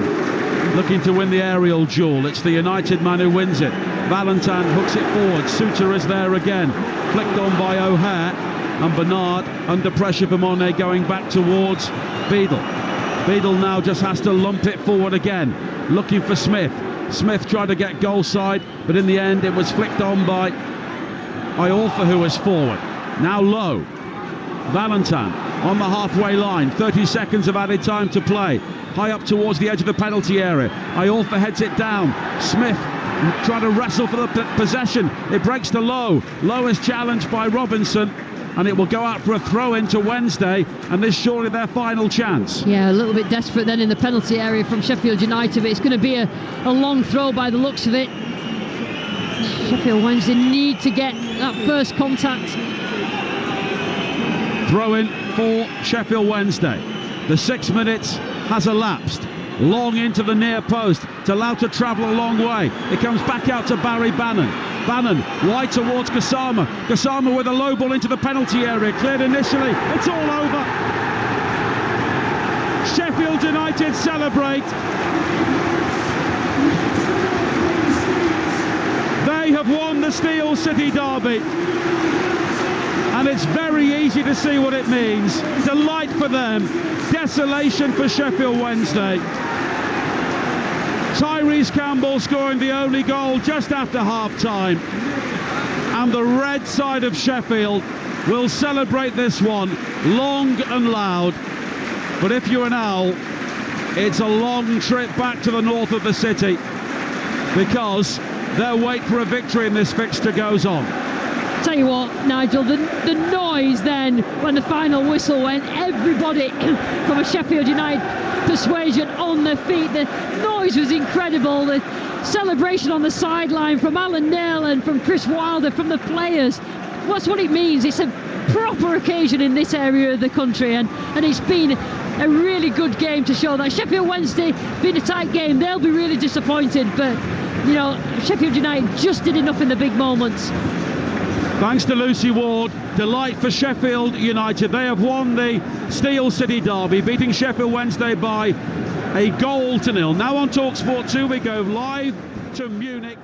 looking to win the aerial duel. It's the United man who wins it. Valentin hooks it forward. Suter is there again, flicked on by O'Hare, and Bernard under pressure for Monet going back towards Beadle. Beadle now just has to lump it forward again, looking for Smith. Smith tried to get goal side, but in the end it was flicked on by Iorfa, who was forward. Now Lowe. Valentin on the halfway line. 30 seconds of added time to play. High up towards the edge of the penalty area. Iorfa heads it down. Smith trying to wrestle for the possession. It breaks to Lowe. Lowe is challenged by Robinson, and it will go out for a throw-in to Wednesday, and this is surely their final chance. Yeah, a little bit desperate then in the penalty area from Sheffield United, but it's going to be a long throw by the looks of it. Sheffield Wednesday need to get that first contact. Throw-in for Sheffield Wednesday. The 6 minutes has elapsed. Long into the near post. It's allowed to travel a long way. It comes back out to Barry Bannon. Bannon wide towards Gassama. Gassama with a low ball into the penalty area. Cleared initially. It's all over. Sheffield United celebrate. They have won the Steel City Derby. And it's very easy to see what it means. Delight for them. Desolation for Sheffield Wednesday. Tyrese Campbell scoring the only goal just after half-time. And the red side of Sheffield will celebrate this one long and loud. But if you're an Owl, it's a long trip back to the north of the city, because their wait for a victory in this fixture goes on. Tell you what, Nigel, the noise then when the final whistle went, everybody from a Sheffield United persuasion on their feet. The noise was incredible. The celebration on the sideline from Alan Neil and from Chris Wilder, from the players. That's what it means. It's a proper occasion in this area of the country, and it's been a really good game to show that. Sheffield Wednesday, been a tight game. They'll be really disappointed, but you know, Sheffield United just did enough in the big moments. Thanks to Lucy Ward, delight for Sheffield United. They have won the Steel City Derby, beating Sheffield Wednesday by a 1-0. Now on Talksport 2, we go live to Munich.